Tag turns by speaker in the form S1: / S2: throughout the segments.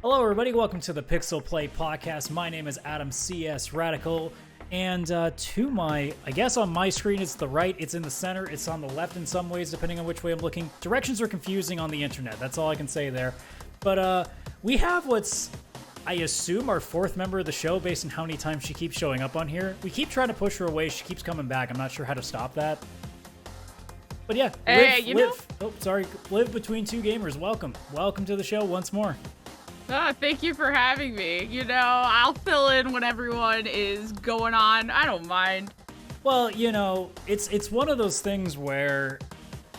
S1: Hello, everybody. Welcome to the PixelPlay podcast. My name is Adam CSRadical, and to my, I guess on my screen it's the right, it's in the center, it's on the left in some ways, depending on which way I'm looking. Directions are confusing on the internet. That's all I can say there. But we have what's, I assume, our fourth member of the show based on how many times she keeps showing up on here. We keep trying to push her away. She keeps coming back. I'm not sure how to stop that. But yeah, live between two gamers. Welcome to the show once more.
S2: Thank you for having me. You know, I'll fill in when everyone is going on. I don't mind.
S1: Well, you know, it's one of those things where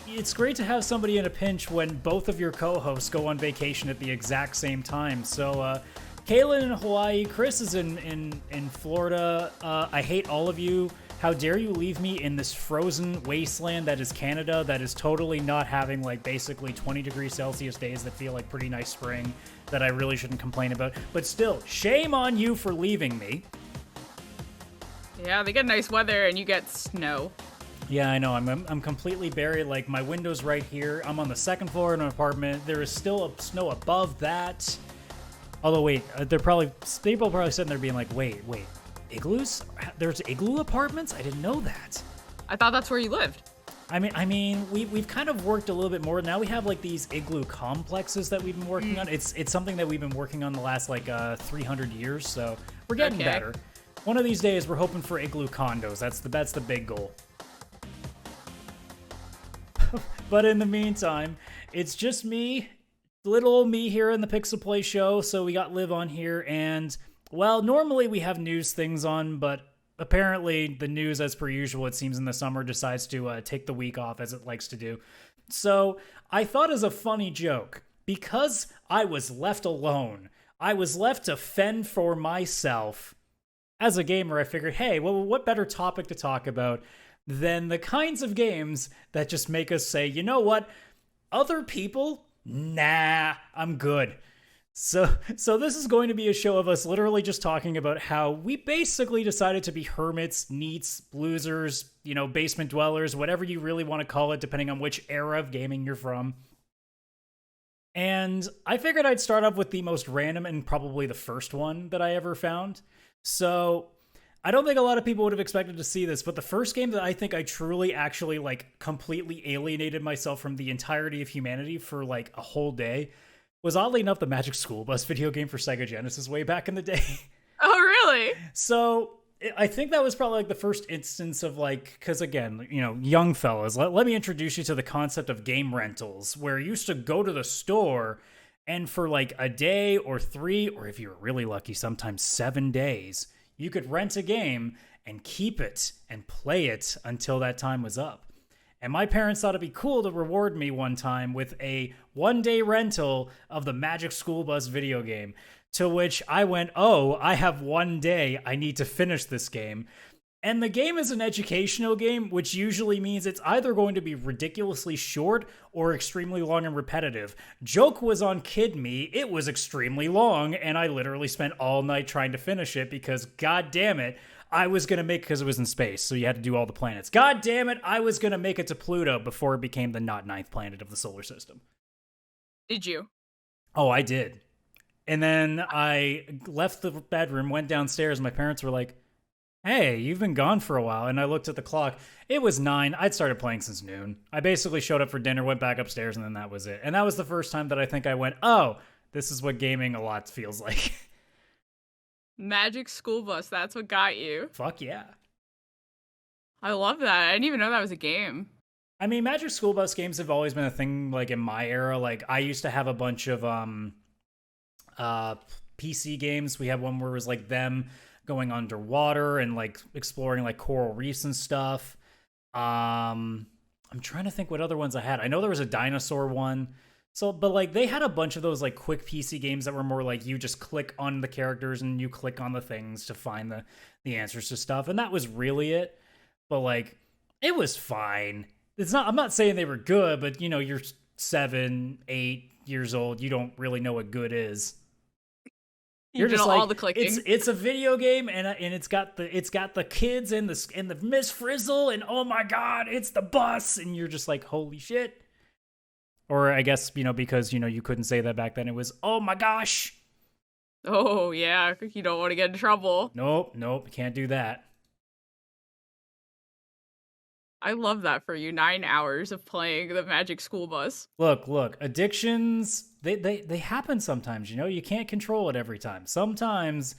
S1: it's great to have somebody in a pinch when both of your co-hosts go on vacation at the exact same time. So, Kaylan in Hawaii, Chris is in Florida. I hate all of you. How dare you leave me in this frozen wasteland that is Canada, that is totally not having, like, basically 20 degrees Celsius days that feel like pretty nice spring that I really shouldn't complain about. But still, shame on you for leaving me.
S2: Yeah, they get nice weather and you get snow.
S1: Yeah, I know. I'm completely buried. Like, my window's right here. I'm on the second floor in an apartment. There is still snow above that. Although, wait, people are probably sitting there being like, wait. Igloos? There's igloo apartments? I didn't know that.
S2: I thought that's where you lived.
S1: I mean, we've kind of worked a little bit more. Now we have like these igloo complexes that we've been working on. It's something that we've been working on the last 300 years. So we're getting better. One of these days, we're hoping for igloo condos. That's the big goal. But in the meantime, it's just me, little old me here in the PixelPlay show. So we got Liv on here, and well, normally we have news things on, but apparently the news, as per usual, it seems in the summer, decides to take the week off, as it likes to do. So I thought, as a funny joke, because I was left alone, I was left to fend for myself as a gamer, I figured, hey, well, what better topic to talk about than the kinds of games that just make us say, you know what, other people? Nah, I'm good. So this is going to be a show of us literally just talking about how we basically decided to be hermits, neats, losers, you know, basement dwellers, whatever you really want to call it, depending on which era of gaming you're from. And I figured I'd start off with the most random and probably the first one that I ever found. So I don't think a lot of people would have expected to see this, but the first game that I think I truly actually completely alienated myself from the entirety of humanity for a whole day was, oddly enough, the Magic School Bus video game for Sega Genesis way back in the day.
S2: Oh, really?
S1: So I think that was probably the first instance of because again, you know, young fellas, let me introduce you to the concept of game rentals, where you used to go to the store and for a day or 3, or if you were really lucky, sometimes 7 days, you could rent a game and keep it and play it until that time was up. And my parents thought it'd be cool to reward me one time with a 1-day rental of the Magic School Bus video game, to which I went, oh, I have 1 day, I need to finish this game. And the game is an educational game, which usually means it's either going to be ridiculously short or extremely long and repetitive. Joke was on Kid Me, it was extremely long, and I literally spent all night trying to finish it because, god damn it, I was going to make, because it was in space, so you had to do all the planets. God damn it, I was going to make it to Pluto before it became the not 9th planet of the solar system.
S2: Did you?
S1: Oh, I did. And then I left the bedroom, went downstairs, and my parents were like, hey, you've been gone for a while. And I looked at the clock. It was 9. I'd started playing since noon. I basically showed up for dinner, went back upstairs, and then that was it. And that was the first time that I think I went, oh, this is what gaming a lot feels like.
S2: Magic School Bus, that's what got you.
S1: Fuck yeah.
S2: I love that. I didn't even know that was a game.
S1: I mean, Magic School Bus games have always been a thing, in my era. I used to have a bunch of PC games. We had one where it was them going underwater and exploring coral reefs and stuff. I'm trying to think what other ones I had. I know there was a dinosaur one. So, but they had a bunch of those quick PC games that were more you just click on the characters and you click on the things to find the answers to stuff. And that was really it. But it was fine. I'm not saying they were good, but you know, you're 7, 8 years old. You don't really know what good is. You're just
S2: all the clicking.
S1: It's a video game, and it's got the kids and the Miss Frizzle, and oh my god, it's the bus, and you're just holy shit. Or I guess, because, you couldn't say that back then. It was, oh my gosh.
S2: Oh, yeah, you don't want to get in trouble.
S1: Nope, can't do that.
S2: I love that for you. 9 hours of playing the Magic School Bus.
S1: Look, addictions, they happen sometimes, you know? You can't control it every time. Sometimes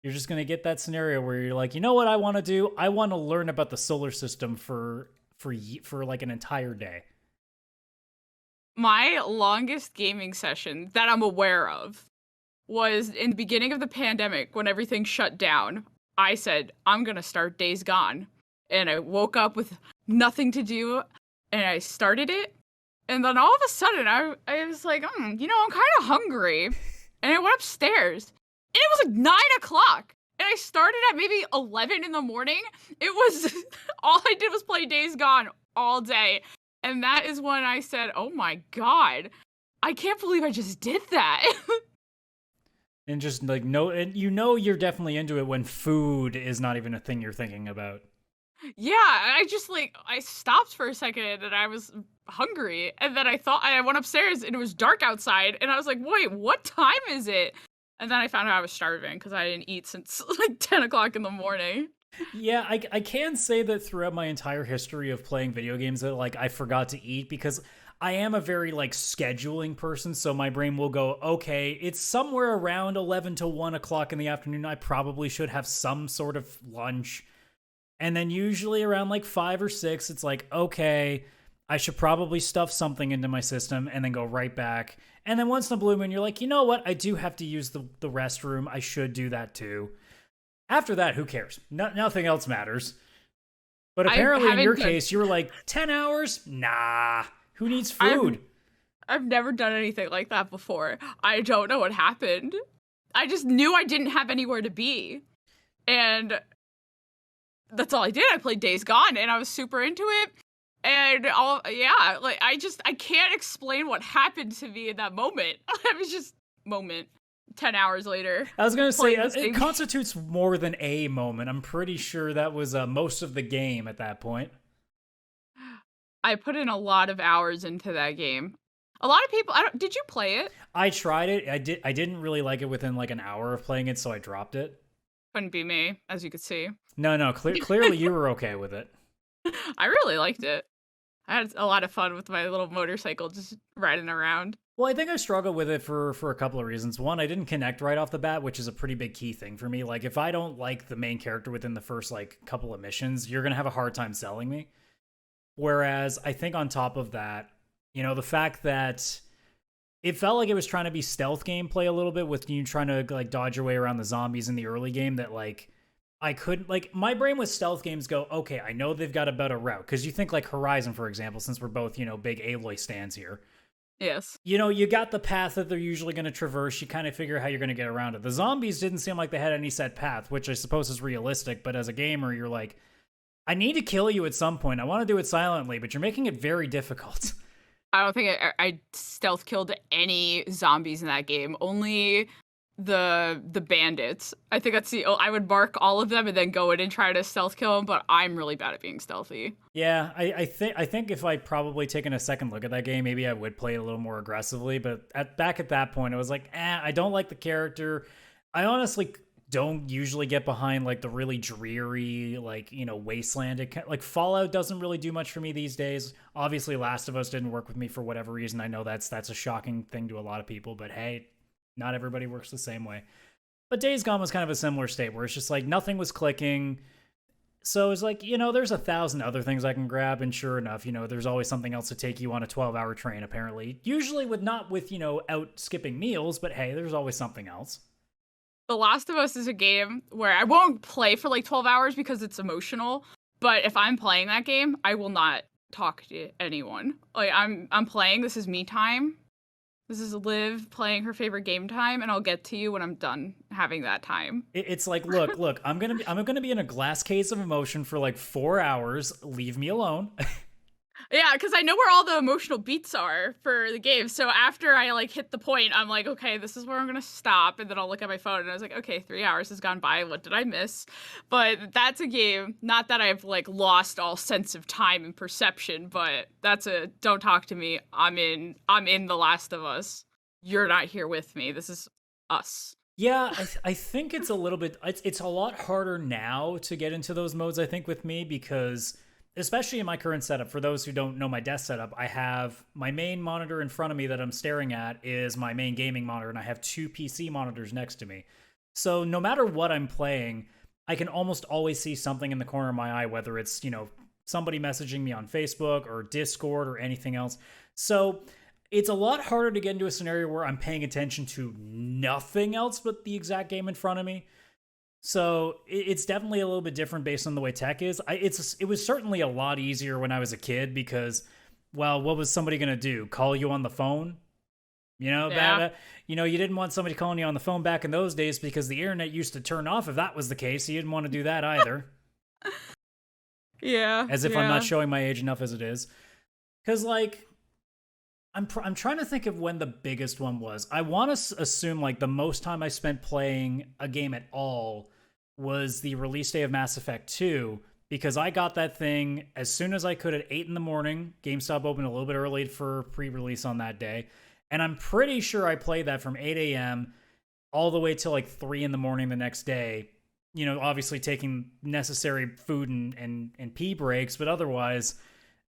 S1: you're just going to get that scenario where you're like, "You know what I want to do? I want to learn about the solar system for like an entire day."
S2: My longest gaming session that I'm aware of was in the beginning of the pandemic when everything shut down. I said, I'm going to start Days Gone. And I woke up with nothing to do and I started it. And then all of a sudden I was like, I'm kind of hungry. And I went upstairs and it was like 9 o'clock. And I started at maybe 11 in the morning. It was, all I did was play Days Gone all day. And that is when I said, oh my God, I can't believe I just did that.
S1: And just like, no, and you know you're definitely into it when food is not even a thing you're thinking about.
S2: Yeah, I stopped for a second and I was hungry. And then I went upstairs and it was dark outside. And I was like, wait, what time is it? And then I found out I was starving because I didn't eat since like 10 o'clock in the morning.
S1: Yeah, I can say that throughout my entire history of playing video games that like I forgot to eat because I am a very like scheduling person, so my brain will go, okay, it's somewhere around 11 to 1 o'clock in the afternoon. I probably should have some sort of lunch. And then usually around like 5 or 6, it's like, okay, I should probably stuff something into my system and then go right back. And then once in a blue moon, you're like, you know what? I do have to use the restroom. I should do that too. After that, who cares? Nothing else matters. But apparently in your case, you were like, 10 hours? Nah. Who needs food?
S2: I've never done anything like that before. I don't know what happened. I just knew I didn't have anywhere to be. And that's all I did. I played Days Gone and I was super into it. And I can't explain what happened to me in that moment. It was just moment. 10 hours later.
S1: I was going to say, it constitutes more than a moment. I'm pretty sure that was most of the game at that point.
S2: I put in a lot of hours into that game. A lot of people, did you play it?
S1: I tried it. I didn't really like it within like an hour of playing it, so I dropped it.
S2: Couldn't be me, as you could see.
S1: No, clearly you were okay with it.
S2: I really liked it. I had a lot of fun with my little motorcycle just riding around.
S1: Well, I think I struggled with it for a couple of reasons. One, I didn't connect right off the bat, which is a pretty big key thing for me. Like, if I don't like the main character within the first, like, couple of missions, you're going to have a hard time selling me. Whereas, I think on top of that, you know, the fact that it felt like it was trying to be stealth gameplay a little bit with you trying to, like, dodge your way around the zombies in the early game that, like, I couldn't, like, my brain with stealth games go, okay, I know they've got a better route. Because you think, like, Horizon, for example, since we're both, you know, big Aloy stands here.
S2: Yes.
S1: You know, you got the path that they're usually going to traverse. You kind of figure how you're going to get around it. The zombies didn't seem like they had any set path, which I suppose is realistic. But as a gamer, you're like, I need to kill you at some point. I want to do it silently, but you're making it very difficult.
S2: I don't think I stealth killed any zombies in that game. Only the bandits. I think I would mark all of them and then go in and try to stealth kill them, but I'm really bad at being stealthy.
S1: Yeah, I think if I'd probably taken a second look at that game, maybe I would play it a little more aggressively, but back at that point, I was like, I don't like the character. I honestly don't usually get behind like the really dreary, like, you know, wasteland. Like Fallout doesn't really do much for me these days. Obviously, Last of Us didn't work with me for whatever reason. I know that's a shocking thing to a lot of people, but hey, not everybody works the same way. But Days Gone was kind of a similar state where it's just like nothing was clicking. So it's like, you know, there's 1,000 other things I can grab. And sure enough, you know, there's always something else to take you on a 12-hour train, apparently. Usually not with, you know, out skipping meals, but hey, there's always something else.
S2: The Last of Us is a game where I won't play for like 12 hours because it's emotional. But if I'm playing that game, I will not talk to anyone. Like I'm playing, this is me time. This is Liv playing her favorite game time, and I'll get to you when I'm done having that time.
S1: It's like, look, I'm gonna be in a glass case of emotion for like 4 hours. Leave me alone.
S2: Yeah, because I know where all the emotional beats are for the game. So after I like hit the point, I'm like, okay, this is where I'm gonna stop, and then I'll look at my phone, and I was like, okay, 3 hours has gone by. What did I miss? But that's a game. Not that I've like lost all sense of time and perception, but that's a don't talk to me. I'm in The Last of Us. You're not here with me. This is us.
S1: Yeah, I think it's a little bit. It's a lot harder now to get into those modes. I think with me because, especially in my current setup, for those who don't know my desk setup, I have my main monitor in front of me that I'm staring at is my main gaming monitor, and I have two PC monitors next to me. So no matter what I'm playing, I can almost always see something in the corner of my eye, whether it's somebody messaging me on Facebook or Discord or anything else. So it's a lot harder to get into a scenario where I'm paying attention to nothing else but the exact game in front of me. So it's definitely a little bit different based on the way tech is. It was certainly a lot easier when I was a kid because, well, what was somebody going to do? Call you on the phone?
S2: Yeah.
S1: You didn't want somebody calling you on the phone back in those days because the internet used to turn off if that was the case. You didn't want to do that either.
S2: Yeah.
S1: As if I'm not showing my age enough as it is. Because, like, I'm trying to think of when the biggest one was. I want to assume, like, the most time I spent playing a game at all was the release day of Mass Effect 2, because I got that thing as soon as I could at 8 in the morning. GameStop opened a little bit early for pre-release on that day. And I'm pretty sure I played that from 8 a.m. all the way till, like, 3 in the morning the next day. Obviously taking necessary food and pee breaks, but otherwise,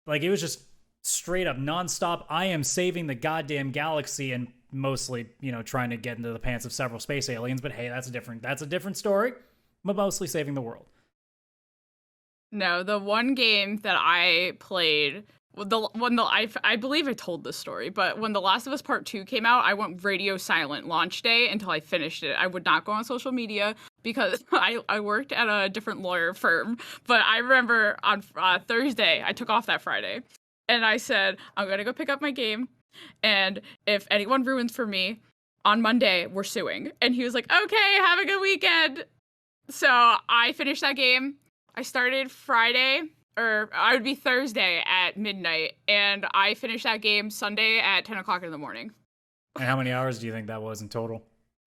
S1: like, it was just straight up nonstop. I am saving the goddamn galaxy and mostly, trying to get into the pants of several space aliens. But hey, that's a different story. But mostly saving the world.
S2: No, the one game that I played, I believe I told this story, but when The Last of Us Part 2 came out, I went radio silent launch day until I finished it. I would not go on social media because I worked at a different lawyer firm. But I remember on Thursday, I took off that Friday, and I said, I'm going to go pick up my game, and if anyone ruins for me, on Monday, we're suing. And he was like, okay, have a good weekend. So I finished that game. I started Friday, or I would be Thursday at midnight, and I finished that game Sunday at 10 o'clock in the morning.
S1: And how many hours do you think that was in total?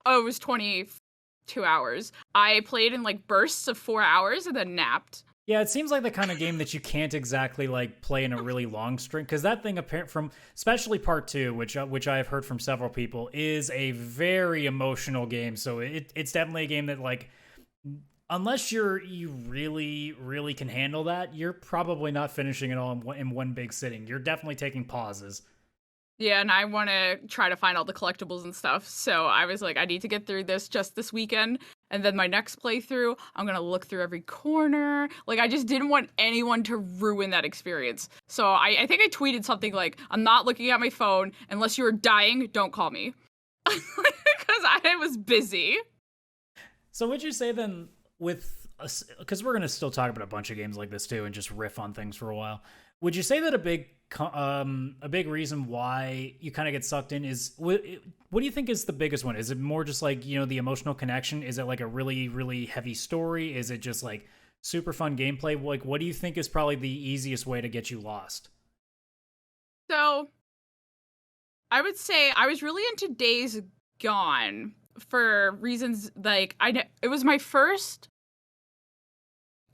S2: Oh, it was 22 hours. I played in, like, bursts of 4 hours and then napped.
S1: Yeah, it seems like the kind of game that you can't exactly, like, play in a really long string, because that thing, apparent from especially Part 2, which I have heard from several people, is a very emotional game. So it's definitely a game that, like, unless you really, really can handle that, you're probably not finishing it all in one big sitting. You're definitely taking pauses.
S2: Yeah, and I want to try to find all the collectibles and stuff. So I was like, I need to get through this just this weekend. And then my next playthrough, I'm going to look through every corner. Like, I just didn't want anyone to ruin that experience. So I think I tweeted something like, I'm not looking at my phone. Unless you are dying, don't call me. Because I was busy.
S1: So would you say then, because we're going to still talk about a bunch of games like this too and just riff on things for a while, would you say that a big reason why you kind of get sucked in is, what do you think is the biggest one? Is it more just like, the emotional connection? Is it like a really, really heavy story? Is it just like super fun gameplay? Like, what do you think is probably the easiest way to get you lost?
S2: So I would say I was really into Days Gone for reasons like it was my first.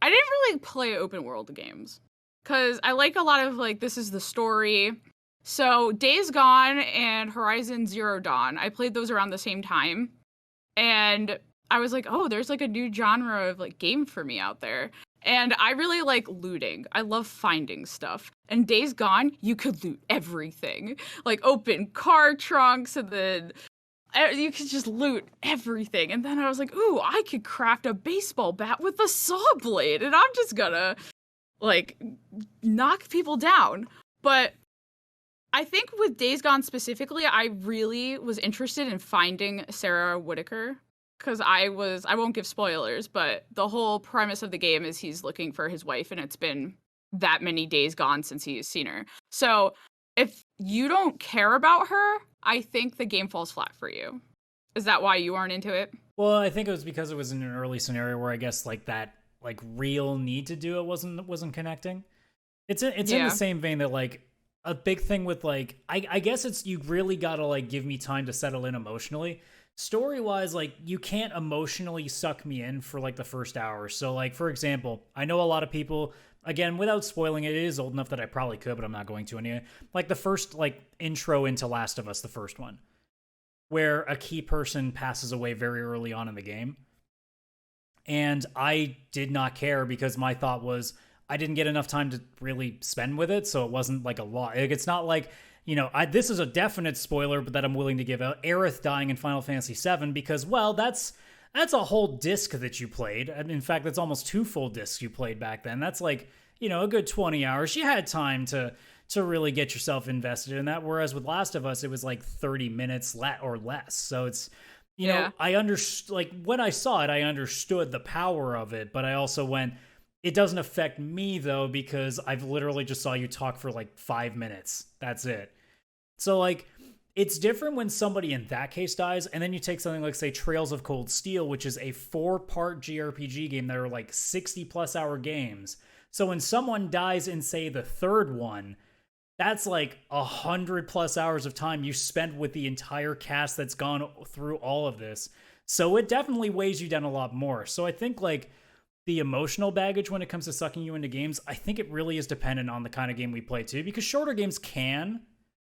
S2: I didn't really play open world games because I like a lot of, like, this is the story. So Days Gone and Horizon Zero Dawn, I played those around the same time, and I was like, oh, there's like a new genre of, like, game for me out there. And I really like looting. I love finding stuff. And Days Gone, you could loot everything, like open car trunks, and then you could just loot everything. And then I was like, ooh, I could craft a baseball bat with a saw blade, and I'm just gonna, like, knock people down. But I think with Days Gone specifically, I really was interested in finding Sarah Whitaker. Because I won't give spoilers, but the whole premise of the game is he's looking for his wife, and it's been that many days gone since he's seen her. So if you don't care about her, I think the game falls flat for you. Is that why you aren't into it?
S1: Well, I think it was because it was in an early scenario where I guess like that like real need to do it wasn't connecting. It's in the same vein that like a big thing with like I guess it's you really gotta like give me time to settle in emotionally. Story-wise, like, you can't emotionally suck me in for, like, the first hour. So, like, for example, I know a lot of people, again, without spoiling it, it is old enough that I probably could, but I'm not going to anyway. Like, the first, like, intro into Last of Us, the first one. where a key person passes away very early on in the game. And I did not care because my thought was I didn't get enough time to really spend with it, so it wasn't like a lot. Like, it's not like, this is a definite spoiler, but that I'm willing to give out. Aerith dying in Final Fantasy VII because, well, that's a whole disc that you played. And in fact, that's almost 2 full discs you played back then. That's like, a good 20 hours. You had time to really get yourself invested in that. Whereas with Last of Us, it was like 30 minutes or less. So it's, I understood, like, when I saw it, I understood the power of it, but I also went, it doesn't affect me though, because I've literally just saw you talk for like 5 minutes. That's it. So like, it's different when somebody in that case dies, and then you take something like, say, Trails of Cold Steel, which is a 4-part JRPG game that are like 60+ hour games. So when someone dies in, say, the third one, that's like 100+ hours of time you spent with the entire cast that's gone through all of this. So it definitely weighs you down a lot more. So I think like the emotional baggage when it comes to sucking you into games, I think it really is dependent on the kind of game we play too, because shorter games can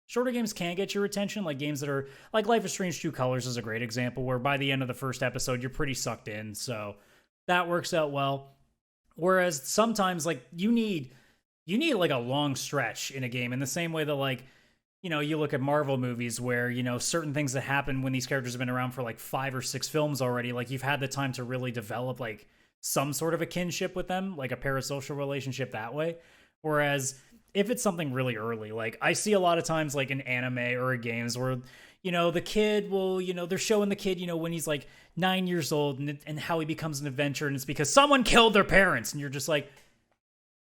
S1: get your attention, like games that are like Life is Strange 2 Colors is a great example, where by the end of the first episode you're pretty sucked in, so that works out well. Whereas sometimes like you need like a long stretch in a game, in the same way that like, you look at Marvel movies where, certain things that happen when these characters have been around for like 5 or 6 films already, like you've had the time to really develop like some sort of a kinship with them, like a parasocial relationship that way. Whereas if it's something really early, like I see a lot of times like in anime or in games where, the kid will, they're showing the kid, when he's like 9 years old and how he becomes an adventurer, and it's because someone killed their parents. And you're just like,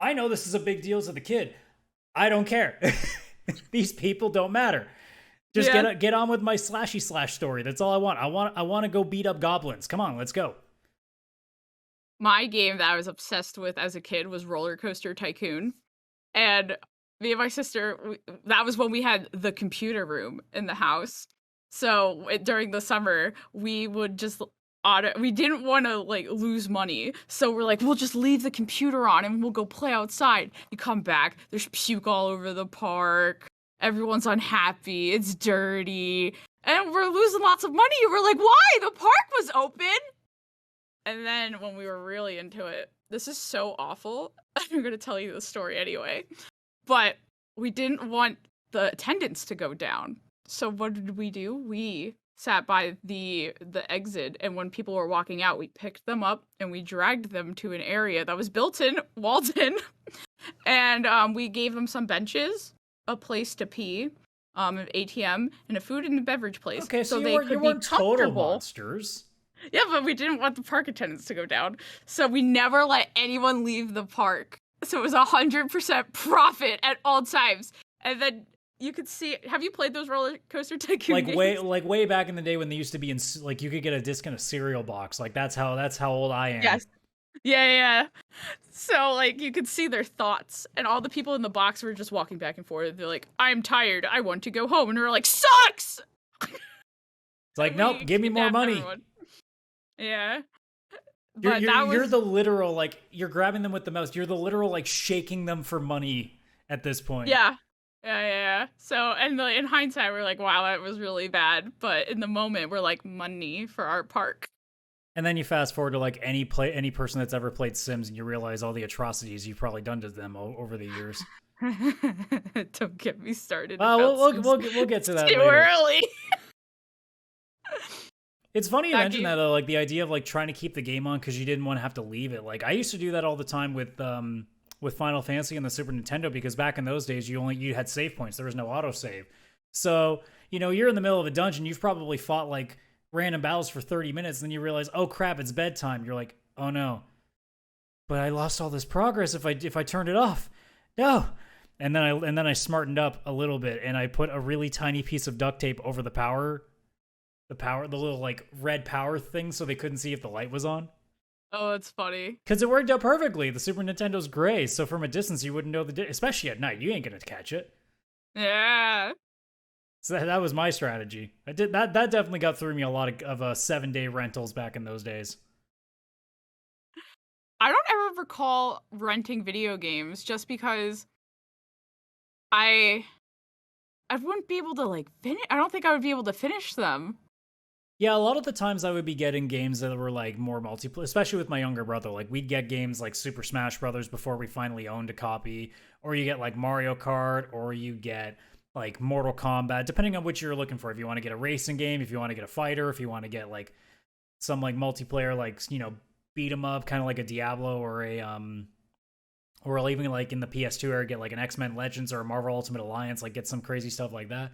S1: I know this is a big deal to the kid. I don't care. These people don't matter. Just get on with my slashy slash story. That's all I want. I want to go beat up goblins. Come on, let's go.
S2: My game that I was obsessed with as a kid was Roller Coaster Tycoon. And me and my sister, that was when we had the computer room in the house. So during the summer, we would just we didn't want to like lose money. So we're like, we'll just leave the computer on and we'll go play outside. You come back, there's puke all over the park. Everyone's unhappy. It's dirty. And we're losing lots of money. We're like, why? The park was open. And then when we were really into it, this is so awful. I'm going to tell you the story anyway. But we didn't want the attendance to go down. So what did we do? We sat by the exit, and when people were walking out, we picked them up and we dragged them to an area that was built in, walled in. And we gave them some benches, a place to pee, an ATM, and a food and a beverage place.
S1: Okay, so
S2: they
S1: you weren't total monsters.
S2: Yeah, but we didn't want the park attendance to go down. So we never let anyone leave the park. So it was 100% profit at all times. And then you could see, have you played those Roller Coaster Tycoon games?
S1: Way back in the day when they used to be in, like, you could get a disc in a cereal box. Like, that's how old I am.
S2: Yes. Yeah. So, like, you could see their thoughts. And all the people in the box were just walking back and forth. They're like, I'm tired. I want to go home. And we're like, sucks!
S1: It's like, nope, give me more money.
S2: Everyone. Yeah.
S1: You're the literal, like, you're grabbing them with the mouse. You're the literal, like, shaking them for money at this point.
S2: Yeah. So, and in hindsight, we're like, wow, that was really bad. But in the moment, we're like, money for our park.
S1: And then you fast forward to, like, any person that's ever played Sims, and you realize all the atrocities you've probably done to them over the years.
S2: Don't get me started.
S1: We'll get to that
S2: too
S1: later.
S2: Early.
S1: It's funny you mention that, though, like, the idea of, like, trying to keep the game on because you didn't want to have to leave it. Like, I used to do that all the time with Final Fantasy and the Super Nintendo, because back in those days, you had save points. There was no autosave. So, you're in the middle of a dungeon. You've probably fought, like, random battles for 30 minutes, and then you realize, oh, crap, it's bedtime. You're like, oh, no. But I lost all this progress if I turned it off. No. And then I smartened up a little bit, and I put a really tiny piece of duct tape over the little, like, red power thing, so they couldn't see if the light was on.
S2: Oh, it's funny.
S1: Because it worked out perfectly. The Super Nintendo's gray, so from a distance you wouldn't know especially at night. You ain't gonna catch it.
S2: Yeah.
S1: So that was my strategy. I did that. That definitely got through me a lot of 7-day rentals back in those days.
S2: I don't ever recall renting video games just because I wouldn't be able to, like, finish. I don't think I would be able to finish them.
S1: Yeah, a lot of the times I would be getting games that were like more multiplayer, especially with my younger brother. Like we'd get games like Super Smash Brothers before we finally owned a copy, or you get like Mario Kart, or you get like Mortal Kombat, depending on what you're looking for. If you want to get a racing game, if you want to get a fighter, if you want to get like some like multiplayer, like beat 'em up, kind of like a Diablo or even like in the PS2 era, get like an X-Men Legends or a Marvel Ultimate Alliance, like get some crazy stuff like that.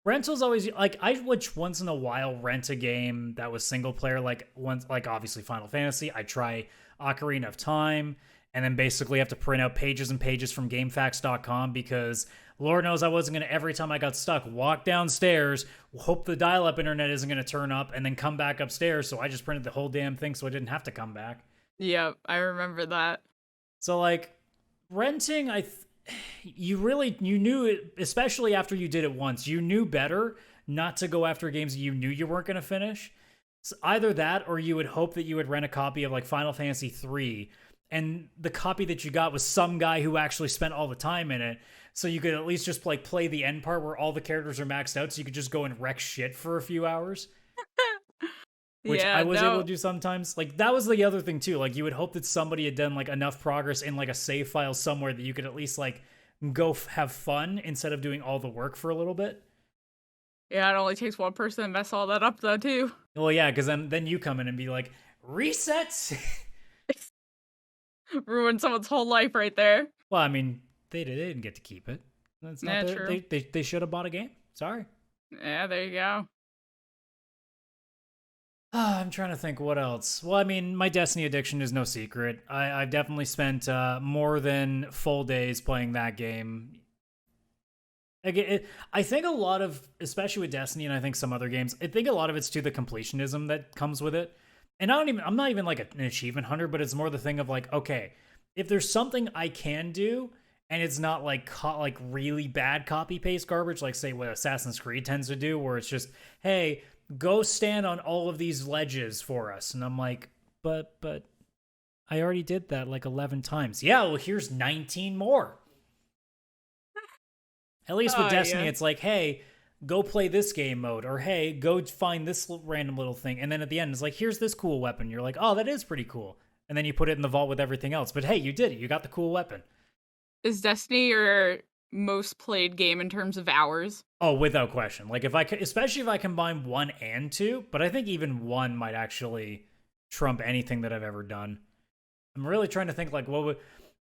S1: Rentals always like I would once in a while rent a game that was single player, like once like obviously Final Fantasy. I try Ocarina of Time, and then basically have to print out pages and pages from GameFAQs.com because Lord knows I wasn't gonna every time I got stuck walk downstairs, hope the dial-up internet isn't gonna turn up, and then come back upstairs. So I just printed the whole damn thing so I didn't have to come back.
S2: Yep, I remember that.
S1: So like renting, you knew it, especially after you did it once, you knew better not to go after games you knew you weren't going to finish. So either that, or you would hope that you would rent a copy of like Final Fantasy 3, and the copy that you got was some guy who actually spent all the time in it, so you could at least just like play the end part where all the characters are maxed out, so you could just go and wreck shit for a few hours. Which
S2: Yeah,
S1: I was
S2: no.
S1: able to do sometimes. Like that was the other thing too. Like you would hope that somebody had done like enough progress in like a save file somewhere that you could at least like go have fun instead of doing all the work for a little bit.
S2: Yeah, it only takes one person to mess all that up though too.
S1: Well, yeah, because then you come in and be like, reset.
S2: Ruin someone's whole life right there.
S1: Well, I mean, they didn't get to keep it. That's not
S2: True.
S1: they should have bought a game. Sorry.
S2: Yeah, there you go.
S1: I'm trying to think what else. Well, I mean, my Destiny addiction is no secret. I've definitely spent more than full days playing that game. Again, I think a lot of, especially with Destiny and I think some other games, I think a lot of it's to the completionism that comes with it. And I'm not even like an achievement hunter, but it's more the thing of like, okay, if there's something I can do and it's not like like really bad copy paste garbage, like say what Assassin's Creed tends to do, where it's just, hey, go stand on all of these ledges for us. And I'm like, but I already did that like 11 times. Yeah, well, here's 19 more. At least with Destiny,
S2: yeah.
S1: it's like, hey, go play this game mode, or hey, go find this random little thing. And then at the end, it's like, here's this cool weapon. You're like, oh, that is pretty cool. And then you put it in the vault with everything else. But hey, you did it. You got the cool weapon.
S2: Is Destiny your most played game in terms of hours?
S1: Oh, without question. Like especially if I combine 1 and 2, but I think even 1 might actually trump anything that I've ever done. I'm really trying to think like what would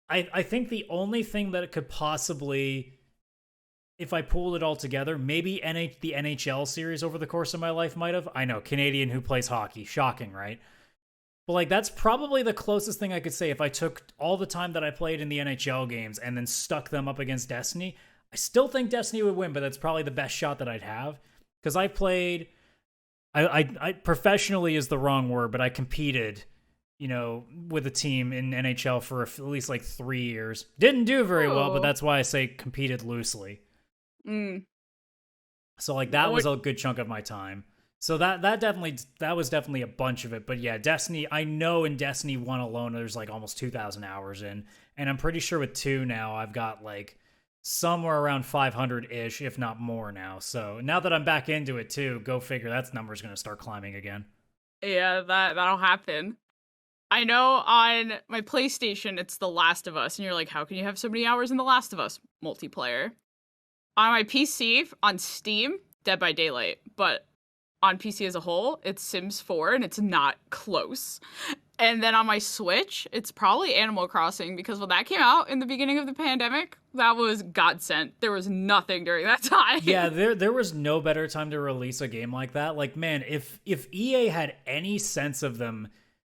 S1: I think the only thing that it could possibly, if I pulled it all together, maybe the NHL series over the course of my life might have. I know, Canadian who plays hockey. Shocking, right? But like that's probably the closest thing I could say if I took all the time that I played in the NHL games and then stuck them up against Destiny. I still think Destiny would win, but that's probably the best shot that I'd have. Because I played, I professionally is the wrong word, but I competed, with a team in NHL for at least like 3 years. Didn't do very well, but that's why I say competed loosely. So like that was a good chunk of my time. So that was definitely a bunch of it. But yeah, Destiny, I know in Destiny 1 alone there's like almost 2,000 hours in, and I'm pretty sure with 2 now I've got like somewhere around 500-ish, if not more now. So now that I'm back into it too, go figure, that number's going to start climbing again.
S2: Yeah, that'll happen. I know on my PlayStation it's The Last of Us, and you're like, how can you have so many hours in The Last of Us multiplayer? On my PC, on Steam, Dead by Daylight, but on PC as a whole, it's Sims 4, and it's not close. And then on my Switch, it's probably Animal Crossing, because when that came out in the beginning of the pandemic, that was godsend. There was nothing during that time.
S1: Yeah, there was no better time to release a game like that. Like, man, if EA had any sense of them,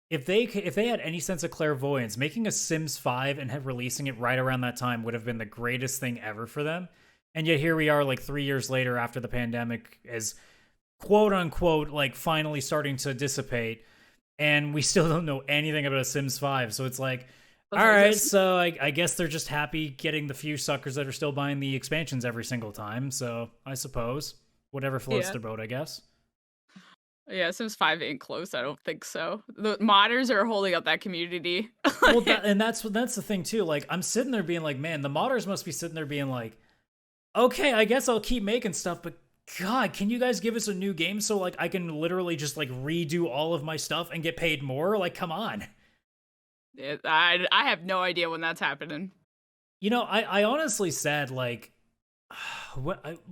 S1: if they had any sense of clairvoyance, making a Sims 5 and releasing it right around that time would have been the greatest thing ever for them. And yet here we are like 3 years later after the pandemic is quote unquote like finally starting to dissipate, and we still don't know anything about a Sims 5. So it's like, all right, so I guess they're just happy getting the few suckers that are still buying the expansions every single time. So I suppose whatever floats their boat, I guess.
S2: Yeah, Sims 5 ain't close. I don't think so. The modders are holding up that community.
S1: Well, that's the thing too. Like I'm sitting there being like, man, the modders must be sitting there being like, okay, I guess I'll keep making stuff, but God, can you guys give us a new game so like I can literally just like redo all of my stuff and get paid more? Like, come on.
S2: I have no idea when that's happening.
S1: You know, I honestly said like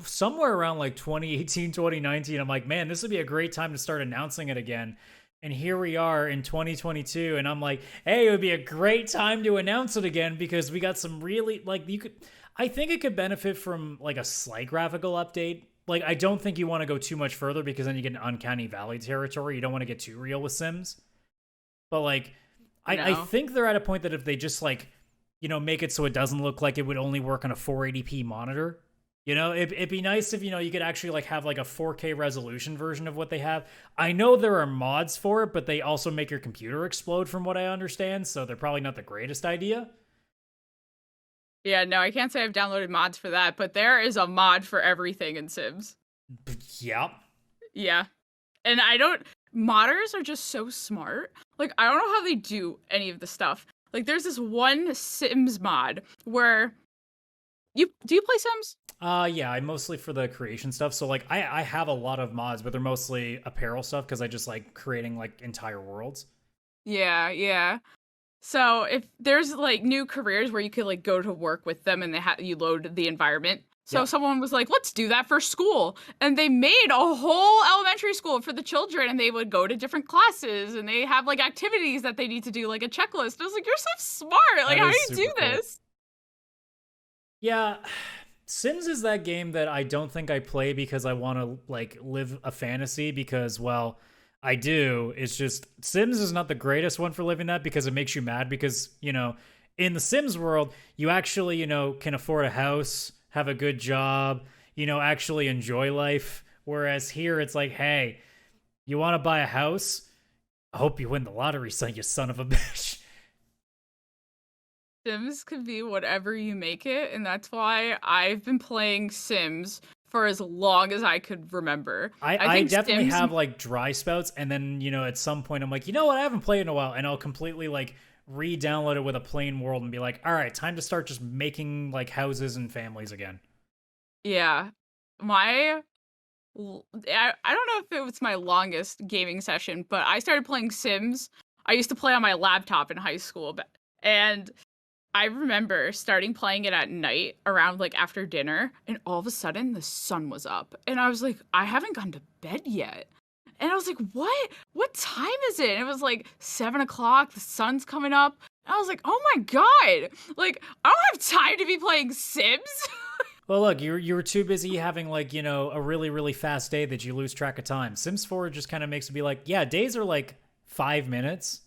S1: somewhere around like 2018, 2019, I'm like, man, this would be a great time to start announcing it again. And here we are in 2022, and I'm like, hey, it would be a great time to announce it again because we got some really like I think it could benefit from like a slight graphical update. Like, I don't think you want to go too much further because then you get an uncanny valley territory. You don't want to get too real with Sims. But like, I think they're at a point that if they just like, make it so it doesn't look like it would only work on a 480p monitor. It'd be nice if, you could actually like have like a 4K resolution version of what they have. I know there are mods for it, but they also make your computer explode from what I understand. So they're probably not the greatest idea.
S2: Yeah, no, I can't say I've downloaded mods for that, but there is a mod for everything in Sims.
S1: Yep.
S2: Yeah. And modders are just so smart. Like, I don't know how they do any of the stuff. Like, there's this one Sims mod where do you play Sims?
S1: Yeah, I mostly for the creation stuff. So like I have a lot of mods, but they're mostly apparel stuff because I just like creating like entire worlds.
S2: Yeah. So if there's like new careers where you could like go to work with them and you load the environment. So someone was like, let's do that for school. And they made a whole elementary school for the children, and they would go to different classes and they have like activities that they need to do, like a checklist. I was like, you're so smart. Like, how do you do this?
S1: Yeah. Sims is that game that I don't think I play because I want to like live a fantasy because, well, I do. It's just Sims is not the greatest one for living that because it makes you mad because, in the Sims world, you actually, can afford a house, have a good job, actually enjoy life. Whereas here it's like, hey, you want to buy a house? I hope you win the lottery, son, you son of a bitch.
S2: Sims could be whatever you make it, and that's why I've been playing Sims for as long as I could remember.
S1: I definitely have like dry spouts, and then at some point I'm like, you know what, I haven't played in a while, and I'll completely like re-download it with a plain world and be like, all right, time to start just making like houses and families again.
S2: Yeah, I don't know if it was my longest gaming session, but I started playing Sims. I used to play on my laptop in high school, and I remember starting playing it at night around like after dinner, and all of a sudden the sun was up and I was like, I haven't gone to bed yet. And I was like, what time is it? And it was like 7:00, the sun's coming up. And I was like, oh my God, like I don't have time to be playing Sims.
S1: Well, look, you were too busy having like, a really, really fast day that you lose track of time. Sims 4 just kind of makes it be like, yeah, days are like 5 minutes.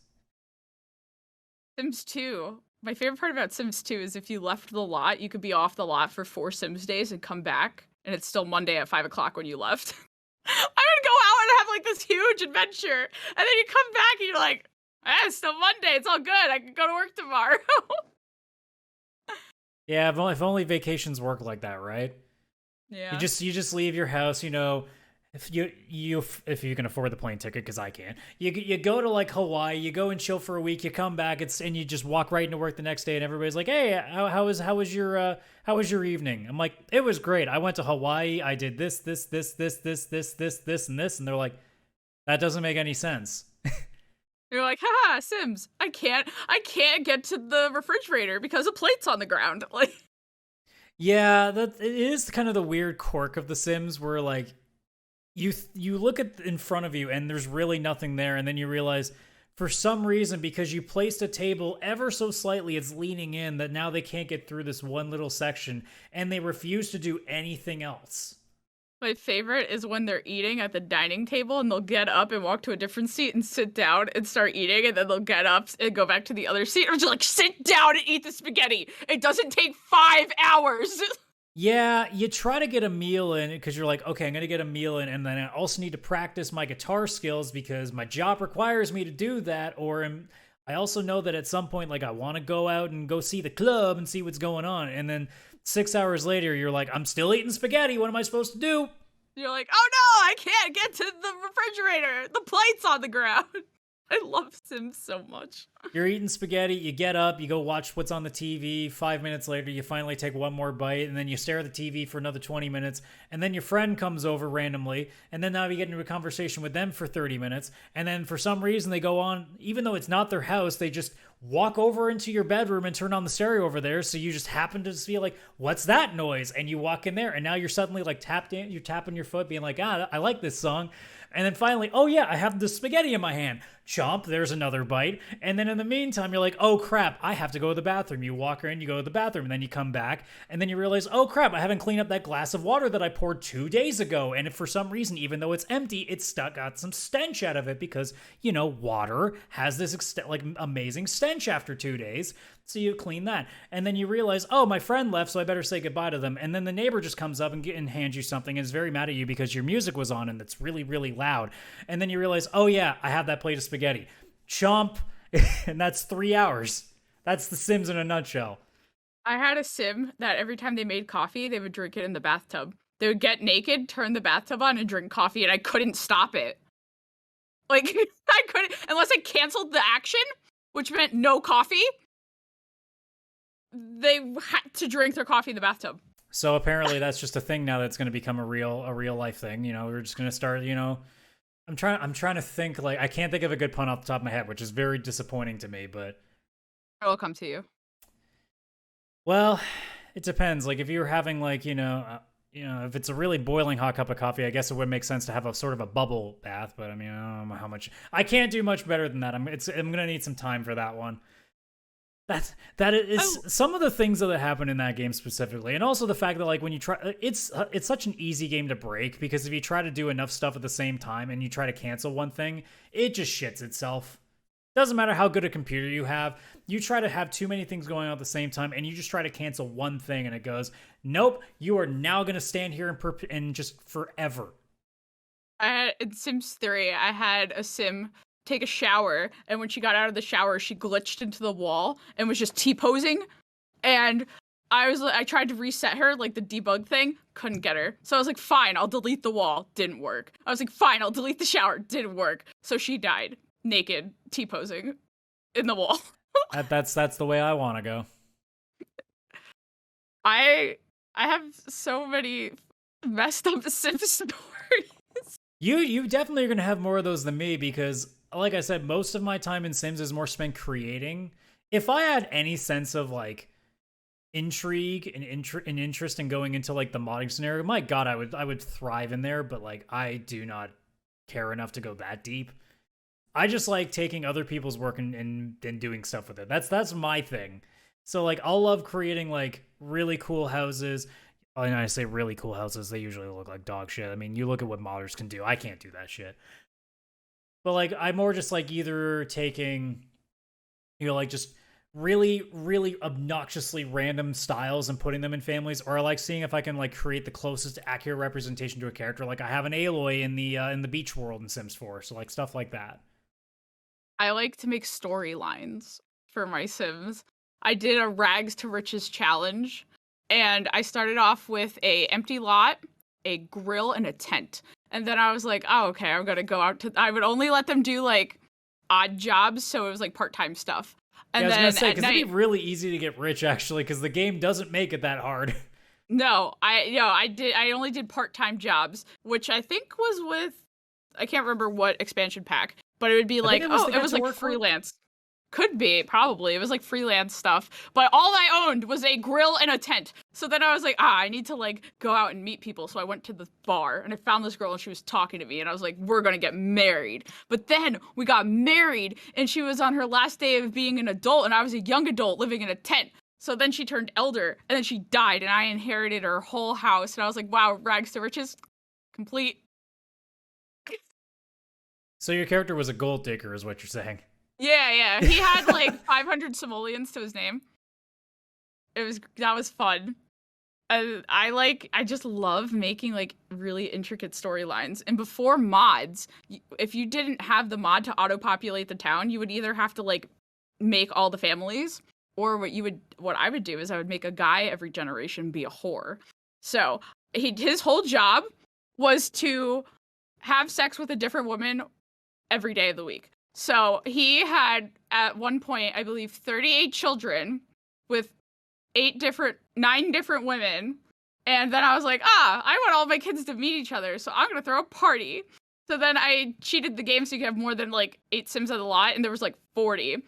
S2: Sims 2. My favorite part about Sims 2 is if you left the lot, you could be off the lot for 4 Sims days and come back, and it's still Monday at 5:00 when you left. I would go out and have like this huge adventure, and then you come back and you're like, it's still Monday, it's all good, I can go to work tomorrow.
S1: Yeah, if only vacations work like that, right?
S2: Yeah.
S1: You just leave your house, if you can afford the plane ticket, because I can't. You go to like Hawaii, you go and chill for a week, you come back, and you just walk right into work the next day, and everybody's like, "Hey, how was your evening?" I'm like, "It was great. I went to Hawaii. I did this, and this," and they're like, "That doesn't make any sense."
S2: You're like, haha, Sims. I can't get to the refrigerator because a plate's on the ground. Like,
S1: yeah, it is kind of the weird quirk of The Sims, where like. You look at in front of you and there's really nothing there, and then you realize for some reason, because you placed a table ever so slightly, it's leaning in, that now they can't get through this one little section, and they refuse to do anything else.
S2: My favorite is when they're eating at the dining table and they'll get up and walk to a different seat and sit down and start eating, and then they'll get up and go back to the other seat and just like, sit down and eat the spaghetti. It doesn't take 5 hours.
S1: Yeah, you try to get a meal in because you're like, okay, I'm going to get a meal in, and then I also need to practice my guitar skills because my job requires me to do that, I also know that at some point, like, I want to go out and go see the club and see what's going on, and then 6 hours later, you're like, I'm still eating spaghetti, what am I supposed to do?
S2: You're like, oh no, I can't get to the refrigerator, the plate's on the ground. I love Sims so much.
S1: You're eating spaghetti, you get up, you go watch what's on the TV. 5 minutes later, you finally take one more bite, and then you stare at the TV for another 20 minutes. And then your friend comes over randomly, and then now you get into a conversation with them for 30 minutes. And then for some reason, they go on, even though it's not their house, they just walk over into your bedroom and turn on the stereo over there. So you just happen to just feel like, what's that noise? And you walk in there, and now you're suddenly like you're tapping your foot, being like, I like this song. And then finally, oh yeah, I have the spaghetti in my hand. Chomp, there's another bite. And then in the meantime, you're like, oh crap, I have to go to the bathroom. You walk in, you go to the bathroom, and then you come back, and then you realize, oh crap, I haven't cleaned up that glass of water that I poured 2 days ago. And if for some reason, even though it's empty, it's got some stench out of it because, water has this amazing stench after 2 days. So you clean that. And then you realize, oh, my friend left, so I better say goodbye to them. And then the neighbor just comes up and hands you something and is very mad at you because your music was on and it's really, really loud. And then you realize, oh yeah, I have that plate of spaghetti. Chomp. And that's 3 hours. That's The Sims in a nutshell.
S2: I had a Sim that every time they made coffee, they would drink it in the bathtub. They would get naked, turn the bathtub on, and drink coffee, and I couldn't stop it. Like, I couldn't, unless I canceled the action, which meant no coffee. They had to drink their coffee in the bathtub.
S1: So apparently that's just a thing now that's going to become a real life thing. We're just going to start, I'm trying to think, like, I can't think of a good pun off the top of my head, which is very disappointing to me, but
S2: It will come to you.
S1: Well, it depends. Like if you were having like, if it's a really boiling hot cup of coffee, I guess it would make sense to have a sort of a bubble bath, but I mean, I don't know how much. I can't do much better than that. I'm going to need some time for that one. That is some of the things that happen in that game specifically, and also the fact that like when you try, it's such an easy game to break because if you try to do enough stuff at the same time and you try to cancel one thing, it just shits itself. Doesn't matter how good a computer you have, you try to have too many things going on at the same time, and you just try to cancel one thing, and it goes, nope, you are now going to stand here and just forever.
S2: In Sims 3, I had a Sim take a shower, and when she got out of the shower, she glitched into the wall and was just T-posing, and I tried to reset her, like the debug thing, couldn't get her. So I was like, fine, I'll delete the wall, didn't work. I was like, fine, I'll delete the shower, didn't work. So she died, naked, T-posing in the wall.
S1: That's the way I want to go.
S2: I have so many messed up Sims stories.
S1: You definitely are going to have more of those than me because, like I said, most of my time in Sims is more spent creating. If I had any sense of like intrigue and interest in going into like the modding scenario, my God, I would thrive in there. But like, I do not care enough to go that deep. I just like taking other people's work and doing stuff with it. That's my thing. So like, I'll love creating like really cool houses. And I say really cool houses, they usually look like dog shit. I mean, you look at what modders can do. I can't do that shit. But like, I'm more just like either taking, like just really, really obnoxiously random styles and putting them in families, or I like seeing if I can like create the closest accurate representation to a character. Like I have an Aloy in the beach world in Sims 4, so like stuff like that.
S2: I like to make storylines for my Sims. I did a rags to riches challenge, and I started off with a empty lot, a grill, and a tent. And then I was like, oh, okay, I'm going to go out to... I would only let them do, like, odd jobs, so it was, like, part-time stuff. And
S1: I was
S2: then
S1: going to say, because
S2: it'd
S1: be really easy to get rich, actually, because the game doesn't make it that hard.
S2: No, I only did part-time jobs, which I think was with... I can't remember what expansion pack, but it would be like, it was like freelance. Could be, probably. It was like freelance stuff. But all I owned was a grill and a tent. So then I was like, I need to like go out and meet people. So I went to the bar and I found this girl and she was talking to me. And I was like, we're going to get married. But then we got married and she was on her last day of being an adult. And I was a young adult living in a tent. So then she turned elder and then she died and I inherited her whole house. And I was like, wow, rags to riches, complete.
S1: So your character was a gold digger is what you're saying.
S2: Yeah. He had like 500 simoleons to his name. That was fun. I just love making like really intricate storylines. And before mods, if you didn't have the mod to auto-populate the town, you would either have to like make all the families, or what I would do is I would make a guy every generation be a whore. So his whole job was to have sex with a different woman every day of the week. So he had at one point, I believe, 38 children with 9 different women. And then I was like, I want all my kids to meet each other, so I'm gonna throw a party. So then I cheated the game so you could have more than like 8 Sims at a lot, and there was like 40.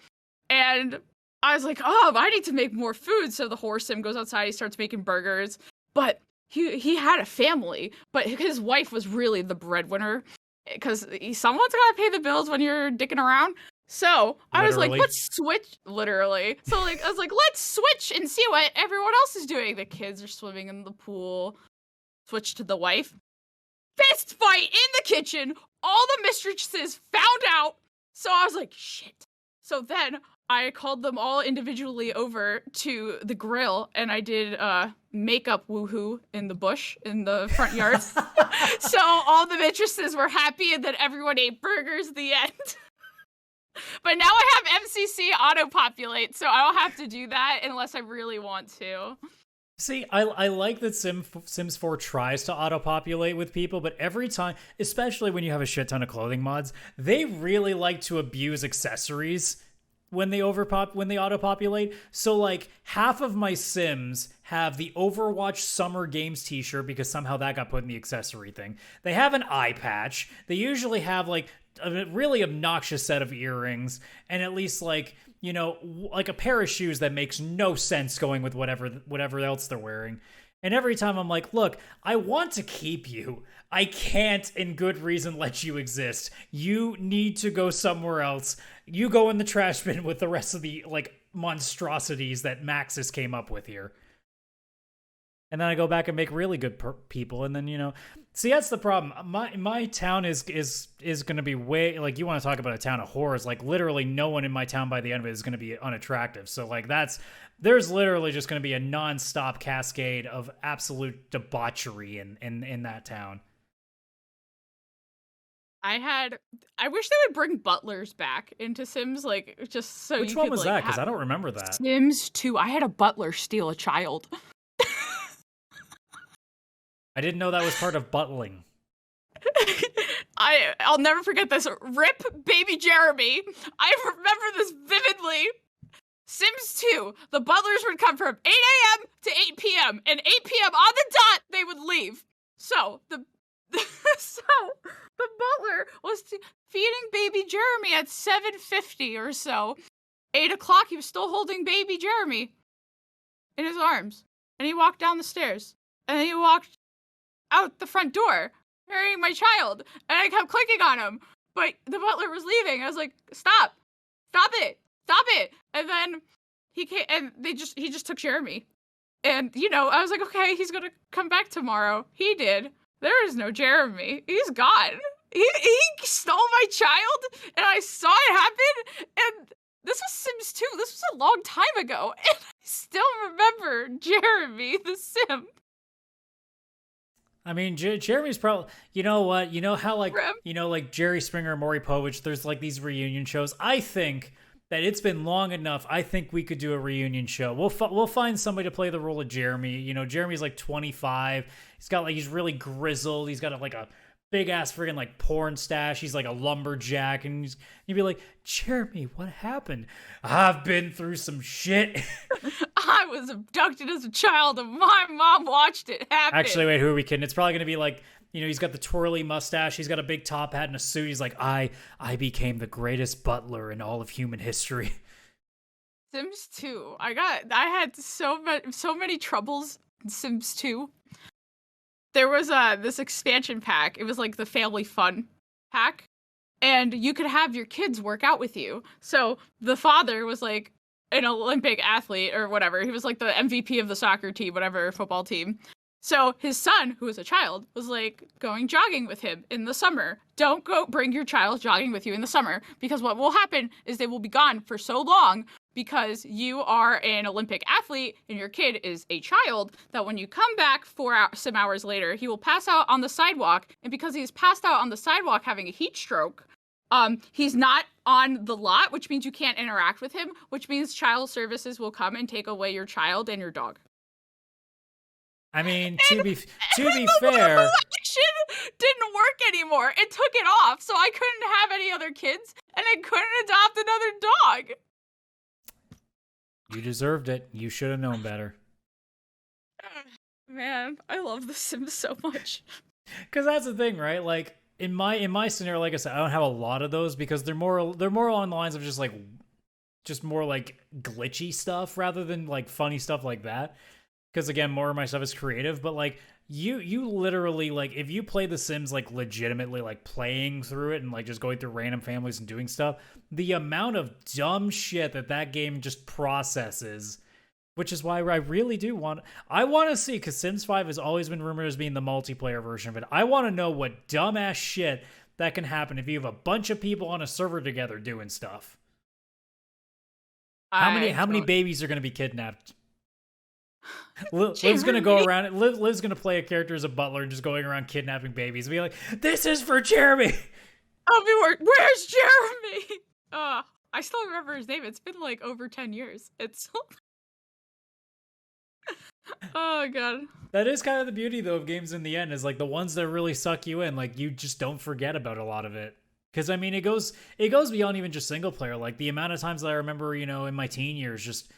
S2: And I was like, I need to make more food. So the horse Sim goes outside, he starts making burgers. But he had a family, but his wife was really the breadwinner because someone's gotta pay the bills when you're dicking around. So I was like, let's switch, literally. So like I was like, let's switch and see what everyone else is doing. The kids are swimming in the pool. Switch to the wife. Fist fight in the kitchen. All the mistresses found out. So I was like, shit. So then I called them all individually over to the grill, and I did makeup woohoo in the bush in the front yard. So all the mistresses were happy, and then everyone ate burgers at the end. But now I have MCC auto-populate, so I don't have to do that unless I really want to.
S1: See, I like that Sims 4 tries to auto-populate with people, but every time, especially when you have a shit ton of clothing mods, they really like to abuse accessories when they auto-populate. So like half of my Sims have the Overwatch Summer Games t-shirt because somehow that got put in the accessory thing. They have an eye patch. They usually have like a really obnoxious set of earrings and at least like, you know, like a pair of shoes that makes no sense going with whatever else they're wearing. And every time I'm like, look, I want to keep you. I can't in good reason let you exist. You need to go somewhere else. You go in the trash bin with the rest of the like monstrosities that Maxis came up with here. And then I go back and make really good people, and then, you know, see, that's the problem. My town is going to be way, like, you want to talk about a town of horrors, like, literally no one in my town by the end of it is going to be unattractive. So, like, there's literally just going to be a non-stop cascade of absolute debauchery in that town.
S2: I wish they would bring butlers back into Sims, like, just so
S1: Which
S2: you
S1: one
S2: could,
S1: was
S2: like,
S1: that? Because I don't remember that.
S2: Sims 2, I had a butler steal a child.
S1: I didn't know that was part of butling.
S2: I'll never forget this. RIP baby Jeremy. I remember this vividly. Sims 2, the butlers would come from 8 a.m. to 8 p.m. and 8 p.m. on the dot they would leave. So the butler was feeding baby Jeremy at 7:50 or so. 8 o'clock, he was still holding baby Jeremy in his arms, and he walked down the stairs, and then he walked out the front door carrying my child, and I kept clicking on him, but the butler was leaving. I was like, stop it, and then he came, and he just took Jeremy, and, you know, I was like, okay, he's gonna come back tomorrow. He did. There is no Jeremy. He's gone. He stole my child, and I saw it happen, and this was Sims 2. This was a long time ago, and I still remember Jeremy the Sim.
S1: I mean, Jeremy's probably, you know what? You know how, like, you know, like Jerry Springer and Maury Povich, there's like these reunion shows. I think that it's been long enough. I think we could do a reunion show. We'll find somebody to play the role of Jeremy. You know, Jeremy's like 25. He's really grizzled. He's got like a big ass friggin' like porn stash. He's like a lumberjack, and you'd be like, Jeremy, what happened? I've been through some shit.
S2: I was abducted as a child, and my mom watched it happen.
S1: Actually, wait, who are we kidding? It's probably gonna be like, you know, he's got the twirly mustache. He's got a big top hat and a suit. He's like, I became the greatest butler in all of human history.
S2: Sims 2. I had so many troubles in Sims 2. There was this expansion pack. It was like the family fun pack, and you could have your kids work out with you. So the father was like an Olympic athlete or whatever. He was like the MVP of the soccer team, whatever, football team. So his son, who was a child, was like going jogging with him in the summer. Don't go bring your child jogging with you in the summer, because what will happen is they will be gone for so long because you are an Olympic athlete and your kid is a child, that when you come back some hours later, he will pass out on the sidewalk. And because he's passed out on the sidewalk having a heat stroke, he's not on the lot, which means you can't interact with him, which means child services will come and take away your child and your dog.
S1: I mean,
S2: And,
S1: to be
S2: the
S1: fair,
S2: election didn't work anymore. It took it off, so I couldn't have any other kids, and I couldn't adopt another dog.
S1: you deserved it. You should have known better.
S2: Man, I love The Sims so much.
S1: Because that's the thing, right? Like in my scenario, like I said, I don't have a lot of those because they're more along the lines of just more like glitchy stuff rather than like funny stuff like that. Because again, more of my stuff is creative, but like you literally like if you play The Sims like legitimately like playing through it and like just going through random families and doing stuff, the amount of dumb shit that game just processes. Which is why I really do want to see, because Sims 5 has always been rumored as being the multiplayer version of it. I want to know what dumbass shit that can happen if you have a bunch of people on a server together doing stuff. How many babies are going to be kidnapped? Liv's going to go around. Liv's going to play a character as a butler and just going around kidnapping babies and be like, "This is for Jeremy."
S2: I'll be like, "Where's Jeremy?" I still remember his name. It's been like over 10 years. It's oh god.
S1: That is kind of the beauty though of games in the end, is like the ones that really suck you in, like you just don't forget about a lot of it. Because I mean, it goes beyond even just single player. Like the amount of times that I remember, in my teen years, just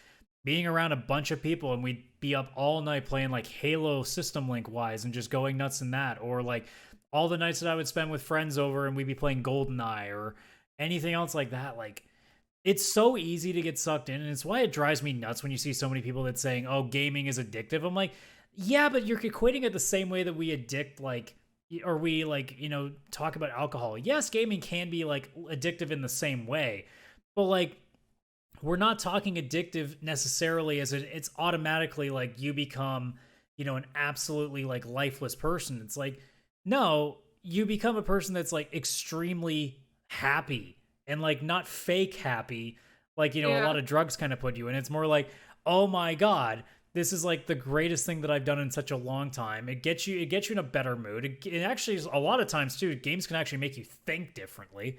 S1: being around a bunch of people and we'd be up all night playing like Halo System Link wise and just going nuts in that, or like all the nights that I would spend with friends over and we'd be playing GoldenEye or anything else like that. Like it's so easy to get sucked in, and it's why it drives me nuts when you see so many people that saying, "Oh, gaming is addictive." I'm like, yeah, but you're equating it the same way that we addict talk about alcohol. Yes, gaming can be like addictive in the same way, but like we're not talking addictive necessarily as it's automatically like you become, an absolutely like lifeless person. It's like, no, you become a person that's like extremely happy. And like not fake happy, like a lot of drugs kind of put you in. It's more like, oh my god, this is like the greatest thing that I've done in such a long time. It gets you in a better mood. It actually is a lot of times too. Games can actually make you think differently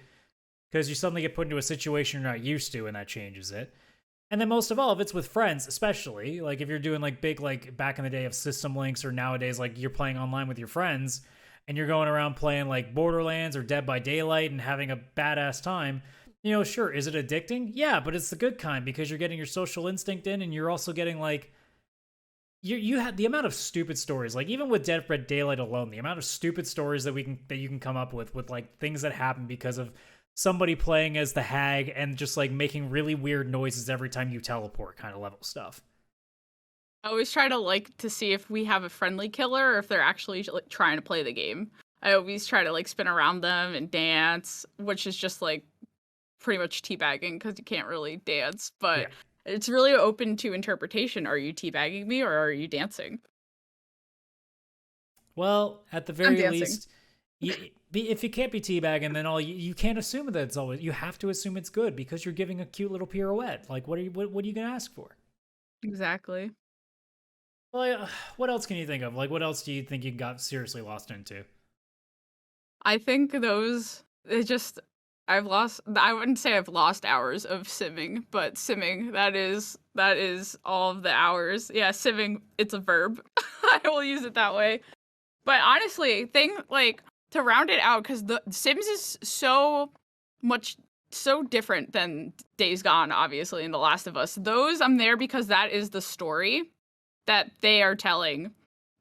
S1: because you suddenly get put into a situation you're not used to, and that changes it. And then most of all, if it's with friends, especially like if you're doing like big like back in the day of system links, or nowadays like you're playing online with your friends. And you're going around playing like Borderlands or Dead by Daylight and having a badass time, sure, is it addicting? Yeah, but it's the good kind because you're getting your social instinct in, and you're also getting like you had the amount of stupid stories, like even with Dead by Daylight alone, the amount of stupid stories that you can come up with like things that happen because of somebody playing as the hag and just like making really weird noises every time you teleport kind of level stuff.
S2: I always try to see if we have a friendly killer or if they're actually like, trying to play the game. I always try to like spin around them and dance, which is just like pretty much teabagging because you can't really dance. But It's really open to interpretation. Are you teabagging me or are you dancing?
S1: Well, at the very least, if you can't be teabagging, then you can't assume that it's always. You have to assume it's good because you're giving a cute little pirouette. Like, what are you gonna ask for?
S2: Exactly.
S1: Well, what else can you think of? Like, what else do you think you got seriously lost into?
S2: I think I wouldn't say I've lost hours of simming, but simming, that is all of the hours. Yeah, simming, it's a verb. I will use it that way. But honestly, to round it out, because the Sims is so different than Days Gone, obviously, and The Last of Us. Those, I'm there because that is the story that they are telling.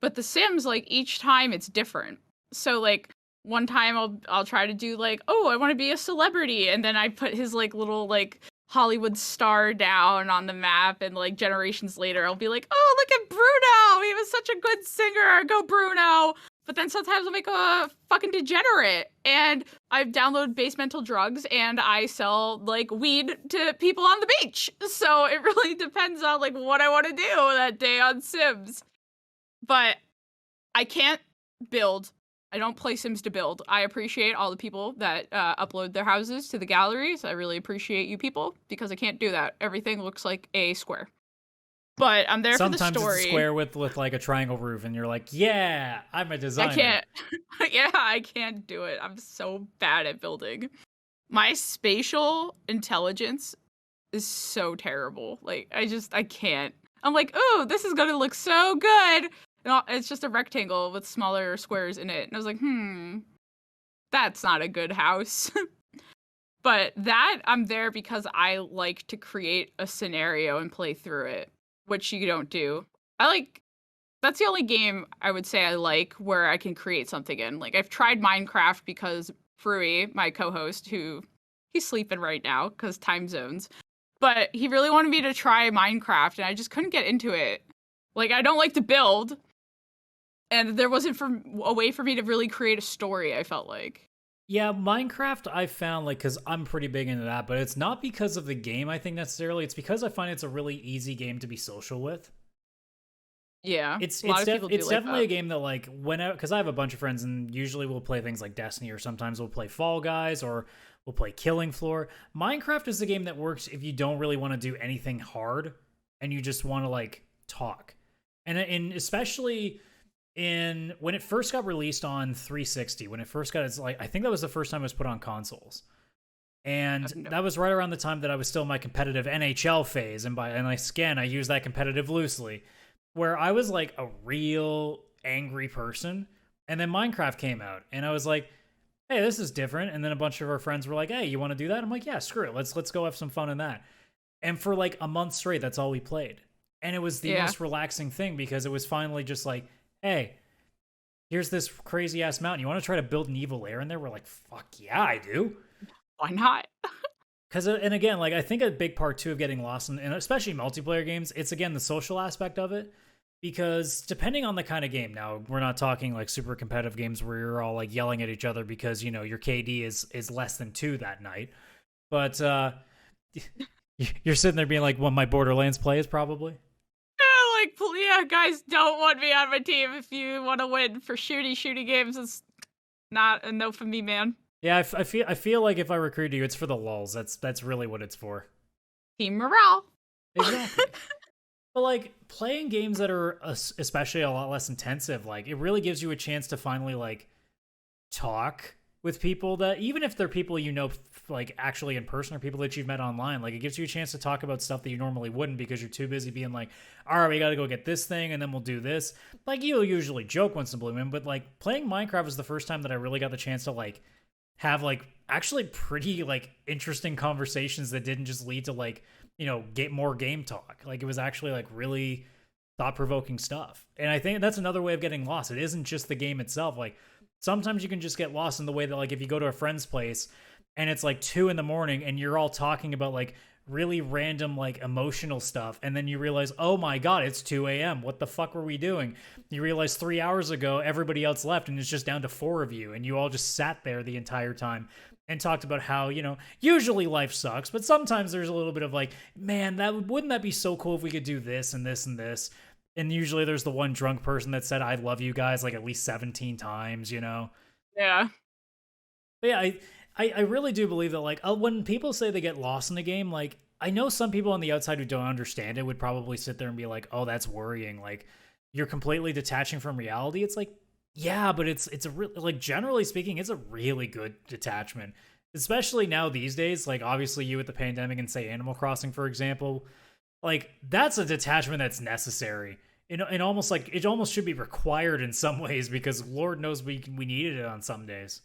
S2: But The Sims, like, each time it's different. So, like, one time I'll try to do, like, oh, I want to be a celebrity, and then I put his, like, little, like, Hollywood star down on the map, and, like, generations later, I'll be like, oh, look at Bruno! He was such a good singer! Go, Bruno! But then sometimes I'll make a fucking degenerate, and I've downloaded base mental drugs, and I sell, like, weed to people on the beach. So it really depends on, like, what I want to do that day on Sims. But I can't build. I don't play Sims to build. I appreciate all the people that upload their houses to the galleries. I really appreciate you people, because I can't do that. Everything looks like a square. But I'm there for the story.
S1: Sometimes it's a square with like a triangle roof, and you're like, yeah, I'm a designer.
S2: I can't. I can't do it. I'm so bad at building. My spatial intelligence is so terrible. Like, I can't. I'm like, oh, this is gonna look so good. No, it's just a rectangle with smaller squares in it. And I was like, that's not a good house. But that I'm there because I like to create a scenario and play through it, which you don't do. That's the only game I would say I like where I can create something in. Like I've tried Minecraft because Frui, my co-host, who he's sleeping right now because time zones, but he really wanted me to try Minecraft and I just couldn't get into it. Like I don't like to build, and there wasn't a way for me to really create a story, I felt like.
S1: Yeah, Minecraft I found like cuz I'm pretty big into that, but it's not because of the game I think necessarily. It's because I find it's a really easy game to be social with.
S2: Yeah,
S1: It's
S2: a lot of people do
S1: it's
S2: like
S1: definitely
S2: that.
S1: a game that like whenever because I have a bunch of friends and usually we'll play things like Destiny or sometimes we'll play Fall Guys or we'll play Killing Floor. Minecraft is a game that works if you don't really want to do anything hard and you just want to like talk. And especially in when it first got released on 360, when it first got its like I think that was the first time it was put on consoles. And
S2: No.
S1: that was right around the time that I was still in my competitive NHL phase, and I use that competitive loosely, where I was like a real angry person, and then Minecraft came out, and I was like, "Hey, this is different." And then a bunch of our friends were like, "Hey, you want to do that?" I'm like, "Yeah, screw it. Let's go have some fun in that." And for like a month straight, that's all we played, and it was the
S2: Yeah.
S1: most relaxing thing because it was finally just like, "Hey, here's this crazy ass mountain. You want to try to build an evil lair in there?" We're like, "Fuck yeah, I do."
S2: Why not?
S1: Because and again, like I think a big part too of getting lost in, and especially multiplayer games, it's again the social aspect of it. Because depending on the kind of game, now we're not talking like super competitive games where you're all like yelling at each other because you know your KD is less than 2 that night. But you're sitting there being like, "Well, my Borderlands play is probably."
S2: Yeah, like, yeah, guys don't want me on my team if you want to win for shooty games. It's not a no for me, man.
S1: Yeah, I feel like if I recruit you, it's for the lulz. That's really what it's for.
S2: Team morale.
S1: Exactly. But like playing games that are especially a lot less intensive, like it really gives you a chance to finally like talk with people that even if they're people you know like actually in person or people that you've met online, like it gives you a chance to talk about stuff that you normally wouldn't because you're too busy being like, all right, we got to go get this thing and then we'll do this. Like you'll usually joke once in a blue moon, but like playing Minecraft was the first time that I really got the chance to like have like actually pretty like interesting conversations that didn't just lead to like get more game talk. Like it was actually like really thought-provoking stuff. And I think that's another way of getting lost. It isn't just the game itself. Like sometimes you can just get lost in the way that like if you go to a friend's place and it's like 2 a.m. and you're all talking about like really random like emotional stuff and then you realize, oh my god, it's 2 a.m. What the fuck were we doing? You realize 3 hours ago everybody else left and it's just down to 4 of you and you all just sat there the entire time and talked about how usually life sucks, but sometimes there's a little bit of like, man, wouldn't that be so cool if we could do this and this and this. And usually there's the one drunk person that said I love you guys like at least 17 times.
S2: Yeah.
S1: But yeah, I really do believe that like when people say they get lost in a game, like I know some people on the outside who don't understand it would probably sit there and be like, oh, that's worrying, like you're completely detaching from reality. It's like, yeah, but it's a like generally speaking, it's a really good detachment, especially now these days. Like obviously you with the pandemic and say Animal Crossing, for example, like that's a detachment that's necessary. And almost like it almost should be required in some ways because Lord knows we needed it on some days.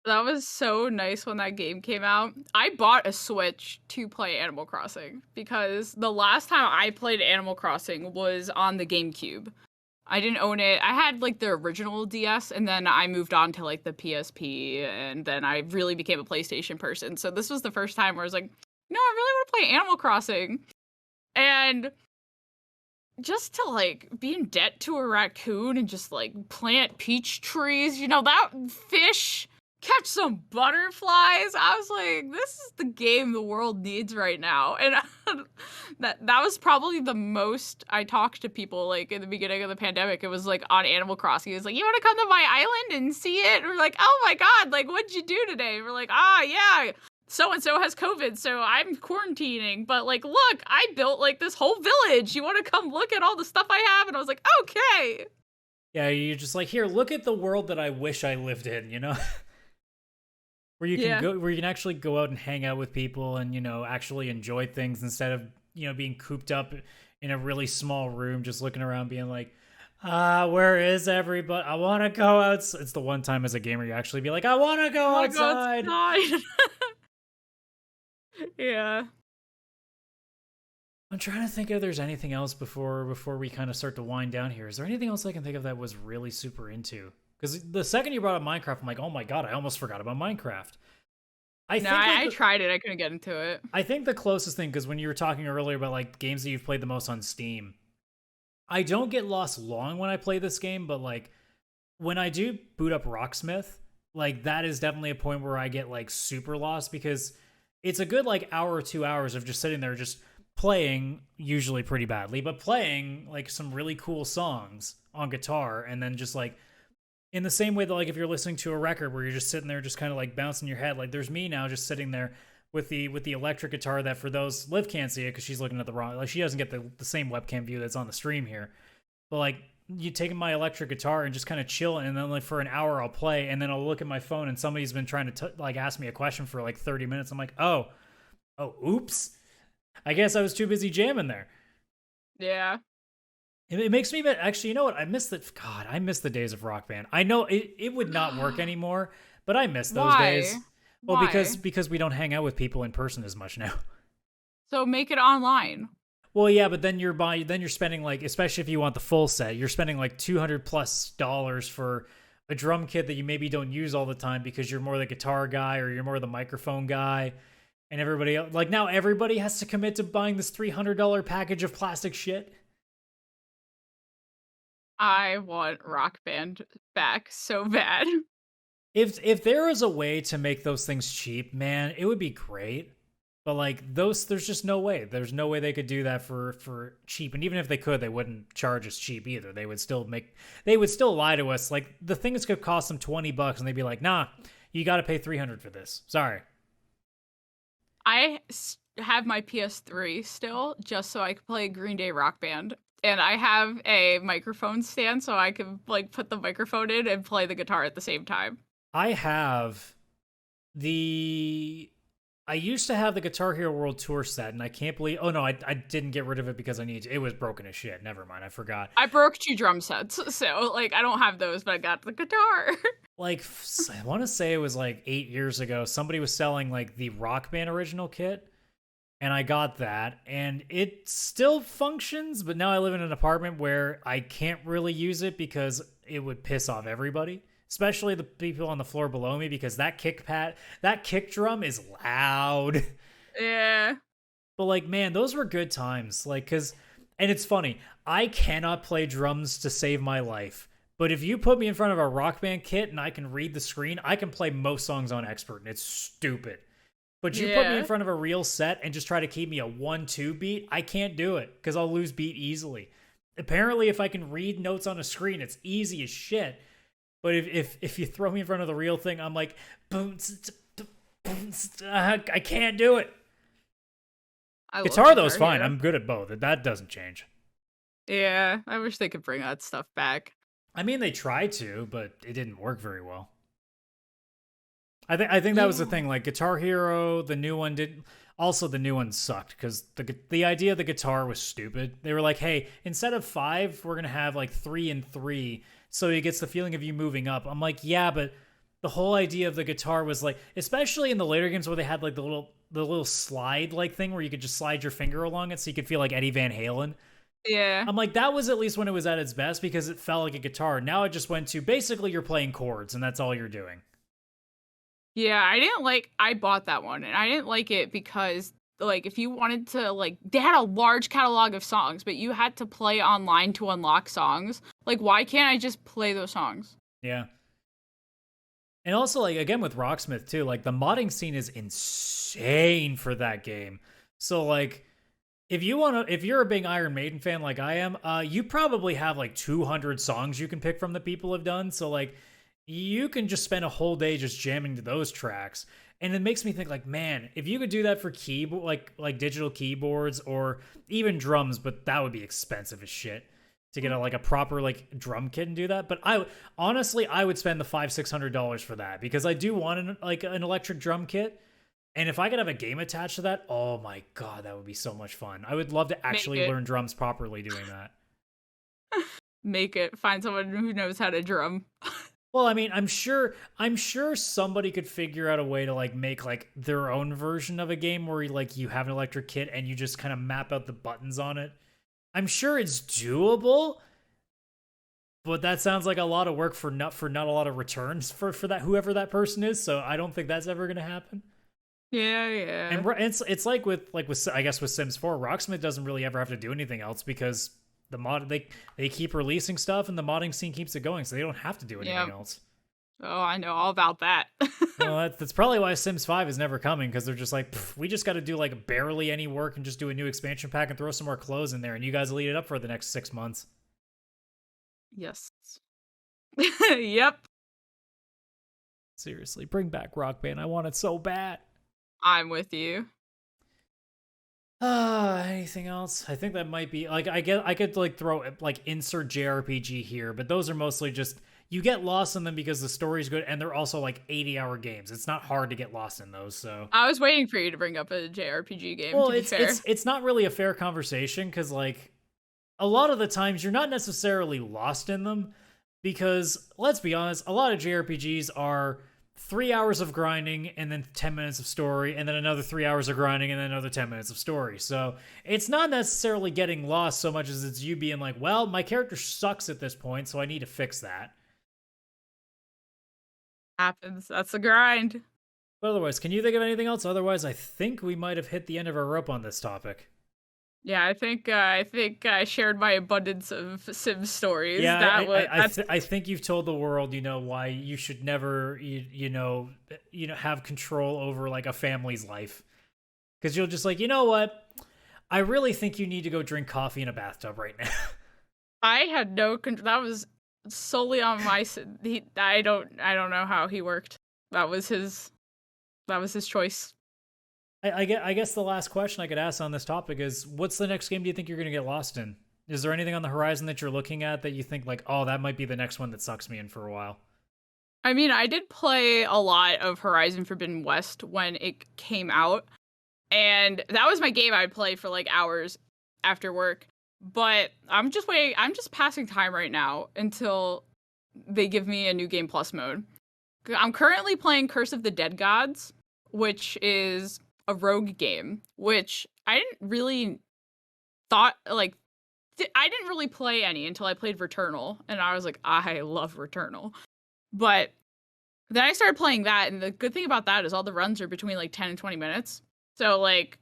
S2: That was so nice when that game came out. I bought a Switch to play Animal Crossing because the last time I played Animal Crossing was on the GameCube. I didn't own it. I had like the original DS and then I moved on to like the PSP and then I really became a PlayStation person. So this was the first time where I was like, no, I really want to play Animal Crossing. And just to like be in debt to a raccoon and just like plant peach trees, that fish catch some butterflies. I was like, this is the game the world needs right now. And that was probably the most I talked to people like in the beginning of the pandemic. It was like on Animal Crossing. It's like, you want to come to my island and see it? And we're like, oh my god, like what'd you do today? And we're like, yeah, so and so has COVID, so I'm quarantining. But like, look, I built like this whole village. You want to come look at all the stuff I have? And I was like, okay.
S1: Yeah, you're just like, here, look at the world that I wish I lived in. Where you can go, where you can actually go out and hang out with people and actually enjoy things instead of being cooped up in a really small room just looking around being like, Where is everybody? I want to go outside. It's the one time as a gamer you actually be like, I want to
S2: I
S1: go
S2: want to go
S1: outside.
S2: outside. Yeah.
S1: I'm trying to think if there's anything else before we kind of start to wind down here. Is there anything else I can think of that was really super into? Because the second you brought up Minecraft, I'm like, oh my god, I almost forgot about Minecraft.
S2: I tried it. I couldn't get into it.
S1: I think the closest thing, because when you were talking earlier about like games that you've played the most on Steam, I don't get lost long when I play this game, but like when I do boot up Rocksmith, like that is definitely a point where I get like super lost because it's a good like hour or 2 hours of just sitting there just playing, usually pretty badly, but playing like some really cool songs on guitar, and then just like in the same way that like if you're listening to a record where you're just sitting there just kind of like bouncing your head, like there's me now just sitting there with the electric guitar that, for those, Liv can't see it because she's looking at the wrong, like she doesn't get the same webcam view that's on the stream here, but like you taking my electric guitar and just kind of chilling, and then like for an hour I'll play, and then I'll look at my phone and somebody's been trying to like ask me a question for like 30 minutes. I'm like, oh oops, I guess I was too busy jamming there.
S2: Yeah.
S1: It makes me, actually, you know what? I miss the days of Rock Band. I know it would not work anymore, but I miss those days. Well,
S2: Why?
S1: because we don't hang out with people in person as much now.
S2: So make it online.
S1: Well, yeah, but then you're spending like, especially if you want the full set, you're spending like $200+ for a drum kit that you maybe don't use all the time because you're more the guitar guy or you're more the microphone guy, and everybody else, like now everybody has to commit to buying this $300 package of plastic shit.
S2: I want Rock Band back so bad.
S1: If there was a way to make those things cheap, man, it would be great. But like those, there's just no way. There's no way they could do that for cheap. And even if they could, they wouldn't charge us cheap either. They would still lie to us. Like the things could cost them $20 and they'd be like, nah, you got to pay $300 for this. Sorry.
S2: I have my PS3 still just so I could play Green Day Rock Band. And I have a microphone stand so I can like put the microphone in and play the guitar at the same time.
S1: I used to have the Guitar Hero World Tour set, and I can't believe. Oh no, I didn't get rid of it because I needed to. It was broken as shit. Never mind, I forgot.
S2: I broke 2 drum sets, so like I don't have those, but I got the guitar.
S1: Like I want to say it was like 8 years ago. Somebody was selling like the Rock Band original kit, and I got that, and it still functions. But now I live in an apartment where I can't really use it because it would piss off everybody, especially the people on the floor below me, because that kick drum is loud.
S2: Yeah.
S1: But like, man, those were good times. Like, and it's funny, I cannot play drums to save my life. But if you put me in front of a Rock Band kit and I can read the screen, I can play most songs on expert, and it's stupid. But you put me in front of a real set and just try to keep me a 1-2 beat, I can't do it because I'll lose beat easily. Apparently, if I can read notes on a screen, it's easy as shit. But if you throw me in front of the real thing, I'm like, boom, I can't do it. Guitar though is fine.
S2: Hero.
S1: I'm good at both. That doesn't change.
S2: Yeah, I wish they could bring that stuff back.
S1: I mean, they tried to, but it didn't work very well. I think that was the thing. Like Guitar Hero, the new one did. Also, the new one sucked because the idea of the guitar was stupid. They were like, hey, instead of 5, we're gonna have like 3 and 3, so it gets the feeling of you moving up. I'm like, yeah, but the whole idea of the guitar was like, especially in the later games where they had like the little slide like thing where you could just slide your finger along it so you could feel like Eddie Van Halen.
S2: Yeah.
S1: I'm like, that was at least when it was at its best because it felt like a guitar. Now it just went to basically you're playing chords and that's all you're doing.
S2: Yeah, I bought that one and I didn't like it because like if you wanted to like they had a large catalog of songs, but you had to play online to unlock songs. Like why can't I just play those songs?
S1: Yeah. And also like again with Rocksmith too, like the modding scene is insane for that game. So like if you're a big Iron Maiden fan like I am, you probably have like 200 songs you can pick from that people have done. So like you can just spend a whole day just jamming to those tracks. And it makes me think like, man, if you could do that for keyboard, like digital keyboards or even drums, but that would be expensive as shit to get a proper like drum kit and do that. But I would spend the $500-$600 for that because I do want an electric drum kit. And if I could have a game attached to that, oh my god, that would be so much fun. I would love to actually learn drums properly doing that.
S2: find someone who knows how to drum.
S1: Well, I mean, I'm sure somebody could figure out a way to like make like their own version of a game where you have an electric kit and you just kind of map out the buttons on it. I'm sure it's doable, but that sounds like a lot of work for not a lot of returns for that whoever that person is. So I don't think that's ever going to happen.
S2: Yeah.
S1: And it's like with I guess with Sims 4, Rocksmith doesn't really ever have to do anything else because the mod they keep releasing stuff and the modding scene keeps it going, so they don't have to do anything else.
S2: Oh, I know all about that.
S1: Well, that's probably why Sims 5 is never coming, because they're just like, we just got to do like barely any work and just do a new expansion pack and throw some more clothes in there, and you guys will eat it up for the next 6 months.
S2: Yes. Yep.
S1: Seriously, bring back Rock Band. I want it so bad.
S2: I'm with you.
S1: Anything else? I think that might be like I could like throw like insert JRPG here, but those are mostly just you get lost in them because the story's good and they're also like 80-hour games. It's not hard to get lost in those. So
S2: I was waiting for you to bring up a JRPG game.
S1: Well,
S2: to be fair.
S1: it's not really a fair conversation because like a lot of the times you're not necessarily lost in them because let's be honest, a lot of JRPGs are 3 hours of grinding and then 10 minutes of story and then another 3 hours of grinding and then another 10 minutes of story. So it's not necessarily getting lost so much as it's you being like, well, my character sucks at this point, so I need to fix that.
S2: Happens. That's a grind.
S1: But otherwise, can you think of anything else? Otherwise, I think we might have hit the end of our rope on this topic.
S2: Yeah, I think I shared my abundance of Sims stories.
S1: Yeah, I think you've told the world, why you should never, have control over like a family's life, because you'll just like, you know what? I really think you need to go drink coffee in a bathtub right now.
S2: I had no control. That was solely on my. I don't know how he worked. That was his choice.
S1: I guess the last question I could ask on this topic is, what's the next game do you think you're going to get lost in? Is there anything on the horizon that you're looking at that you think like, oh, that might be the next one that sucks me in for a while?
S2: I mean, I did play a lot of Horizon Forbidden West when it came out, and that was my game I'd play for like hours after work. But I'm just waiting. I'm just passing time right now until they give me a new game plus mode. I'm currently playing Curse of the Dead Gods, which is a rogue game, which I didn't really play any until I played Returnal, and I was like, I love Returnal. But then I started playing that, and the good thing about that is all the runs are between like 10 and 20 minutes. So like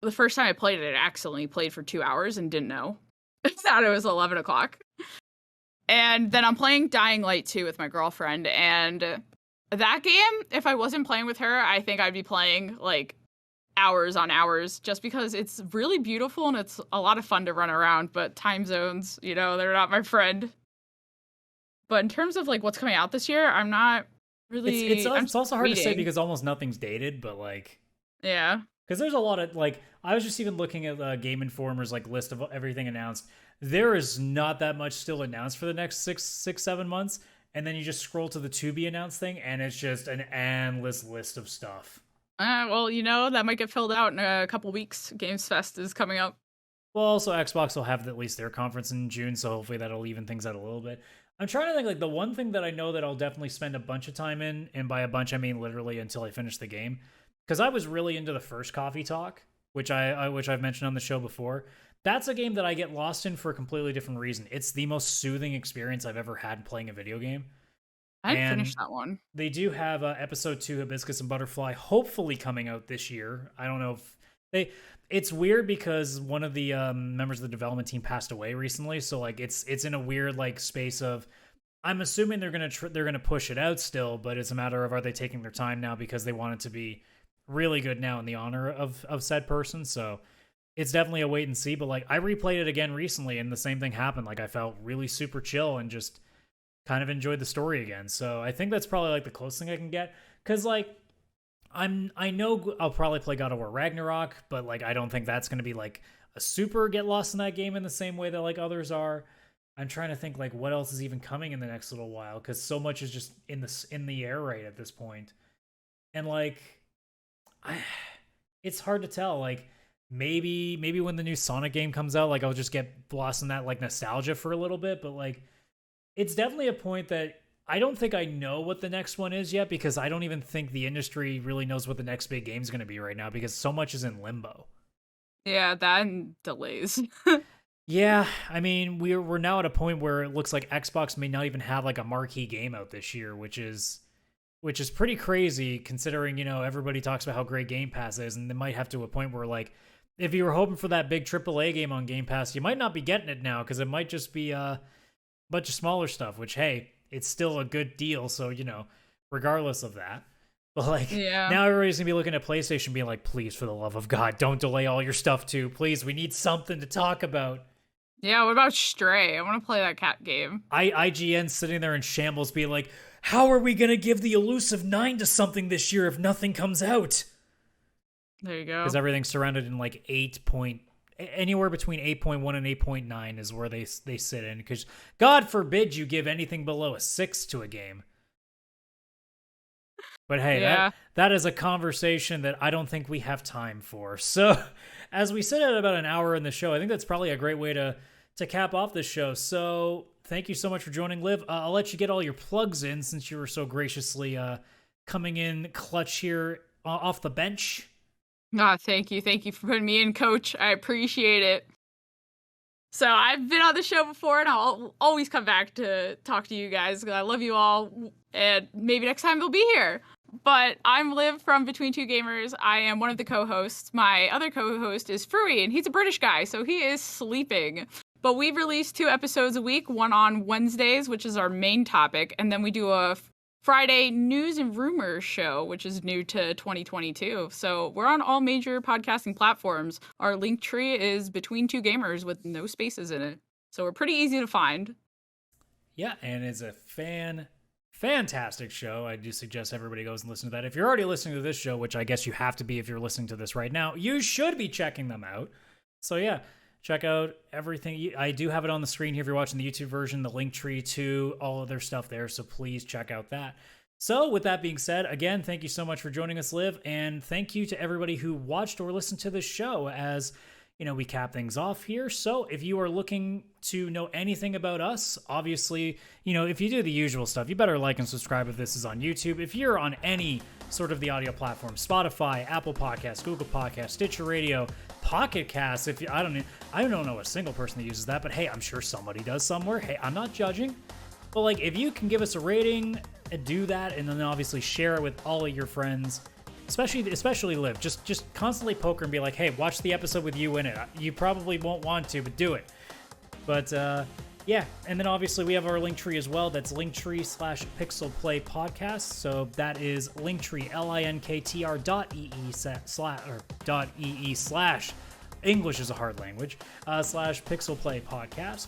S2: the first time I played it, I accidentally played for 2 hours and didn't know. I thought it was 11 o'clock. And then I'm playing Dying Light 2 with my girlfriend, and that game, if I wasn't playing with her, I think I'd be playing like hours on hours, just because it's really beautiful and it's a lot of fun to run around, but time zones, they're not my friend. But in terms of like what's coming out this year, I'm not really.
S1: It's also hard to say because almost nothing's dated, but like,
S2: yeah,
S1: because there's a lot of like, I was just even looking at Game Informer's like list of everything announced. There is not that much still announced for the next 7 months, and then you just scroll to the to be announced thing, and it's just an endless list of stuff.
S2: Well, that might get filled out in a couple weeks. Games Fest is coming up.
S1: Well, also Xbox will have at least their conference in June, so hopefully that'll even things out a little bit. I'm trying to think, like, the one thing that I know that I'll definitely spend a bunch of time in, and by a bunch I mean literally until I finish the game, because I was really into the first Coffee Talk, which I've mentioned on the show before. That's a game that I get lost in for a completely different reason. It's the most soothing experience I've ever had playing a video game.
S2: I finished that one.
S1: They do have episode 2, Hibiscus and Butterfly, hopefully coming out this year. I don't know if it's weird because one of the members of the development team passed away recently, so like it's in a weird like space of, I'm assuming they're gonna push it out still, but it's a matter of, are they taking their time now because they want it to be really good now in the honor of said person. So it's definitely a wait and see. But like, I replayed it again recently and the same thing happened. Like, I felt really super chill and just kind of enjoyed the story again. So I think that's probably like the closest thing I can get, because like I know I'll probably play God of War Ragnarok, but like I don't think that's going to be like a super get lost in that game in the same way that like others are. I'm trying to think like what else is even coming in the next little while, because so much is just in the air right at this point. And like it's hard to tell. Like maybe when the new Sonic game comes out, like I'll just get lost in that like nostalgia for a little bit. But like, it's definitely a point that I don't think I know what the next one is yet, because I don't even think the industry really knows what the next big game is going to be right now, because so much is in limbo.
S2: Yeah, that and delays.
S1: Yeah, I mean, we're now at a point where it looks like Xbox may not even have like a marquee game out this year, which is pretty crazy considering, everybody talks about how great Game Pass is, and they might have to a point where like if you were hoping for that big AAA game on Game Pass, you might not be getting it now, because it might just be a bunch of smaller stuff, which hey, it's still a good deal, so regardless of that. But like, now everybody's gonna be looking at PlayStation being like, please, for the love of God, don't delay all your stuff too. Please, we need something to talk about.
S2: Yeah, what about Stray? I want to play that cat game.
S1: IGN sitting there in shambles being like, how are we gonna give the elusive 9 to something this year if nothing comes out?
S2: There you go.
S1: Because everything's surrounded in like anywhere between 8.1 and 8.9 is where they sit in. Because God forbid you give anything below a 6 to a game. But hey, that is a conversation that I don't think we have time for. So as we sit at about an hour in the show, I think that's probably a great way to cap off this show. So thank you so much for joining, Liv. I'll let you get all your plugs in since you were so graciously coming in clutch here off the bench.
S2: Thank you. Thank you for putting me in, Coach. I appreciate it. So I've been on the show before, and I'll always come back to talk to you guys. I love you all, and maybe next time they'll be here. But I'm Liv from Between2Gamers. I am one of the co-hosts. My other co-host is Frui, and he's a British guy, so he is sleeping. But we release 2 episodes a week, one on Wednesdays, which is our main topic, and then we do a Friday news and rumors show, which is new to 2022. So we're on all major podcasting platforms. Our link tree is Between2Gamers with no spaces in it. So we're pretty easy to find.
S1: Yeah, and it's a fantastic show. I do suggest everybody goes and listen to that. If you're already listening to this show, which I guess you have to be if you're listening to this right now, you should be checking them out. So yeah, check out everything. I do have it on the screen here if you're watching the YouTube version, the link tree to all of their stuff there. So please check out that. So with that being said, again, thank you so much for joining us, Liv. And thank you to everybody who watched or listened to this show as, we cap things off here. So if you are looking to know anything about us, obviously, if you do the usual stuff, you better like and subscribe if this is on YouTube. If you're on any sort of the audio platform, Spotify, Apple Podcasts, Google Podcasts, Stitcher Radio, Pocket Casts, I don't know a single person that uses that, but hey, I'm sure somebody does somewhere. Hey, I'm not judging. But like, if you can give us a rating and do that, and then obviously share it with all of your friends, especially Liv, just constantly poke her and be like, hey, watch the episode with you in it. You probably won't want to, but do it. But yeah, and then obviously we have our link tree as well. That's linktree/pixelplaypodcast. So that is linktree, linktr.ee/ English is a hard language, /pixelplaypodcast.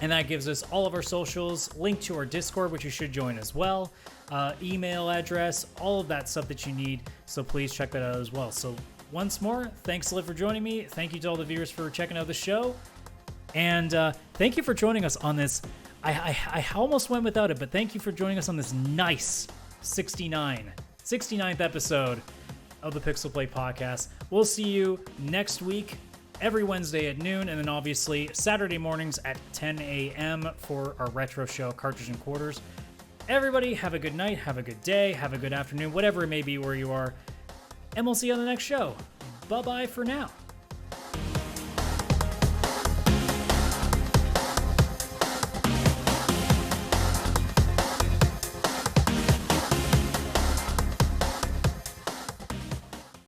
S1: And that gives us all of our socials, link to our Discord, which you should join as well, email address, all of that stuff that you need. So please check that out as well. So once more, thanks, Liv, for joining me. Thank you to all the viewers for checking out the show. And thank you for joining us on this. I almost went without it, but thank you for joining us on this nice 69th episode of the Pixel Play Podcast. We'll see you next week, every Wednesday at noon, and then obviously Saturday mornings at 10 a.m. for our retro show, Cartridge and Quarters. Everybody, have a good night, have a good day, have a good afternoon, whatever it may be where you are, and we'll see you on the next show. Bye-bye for now.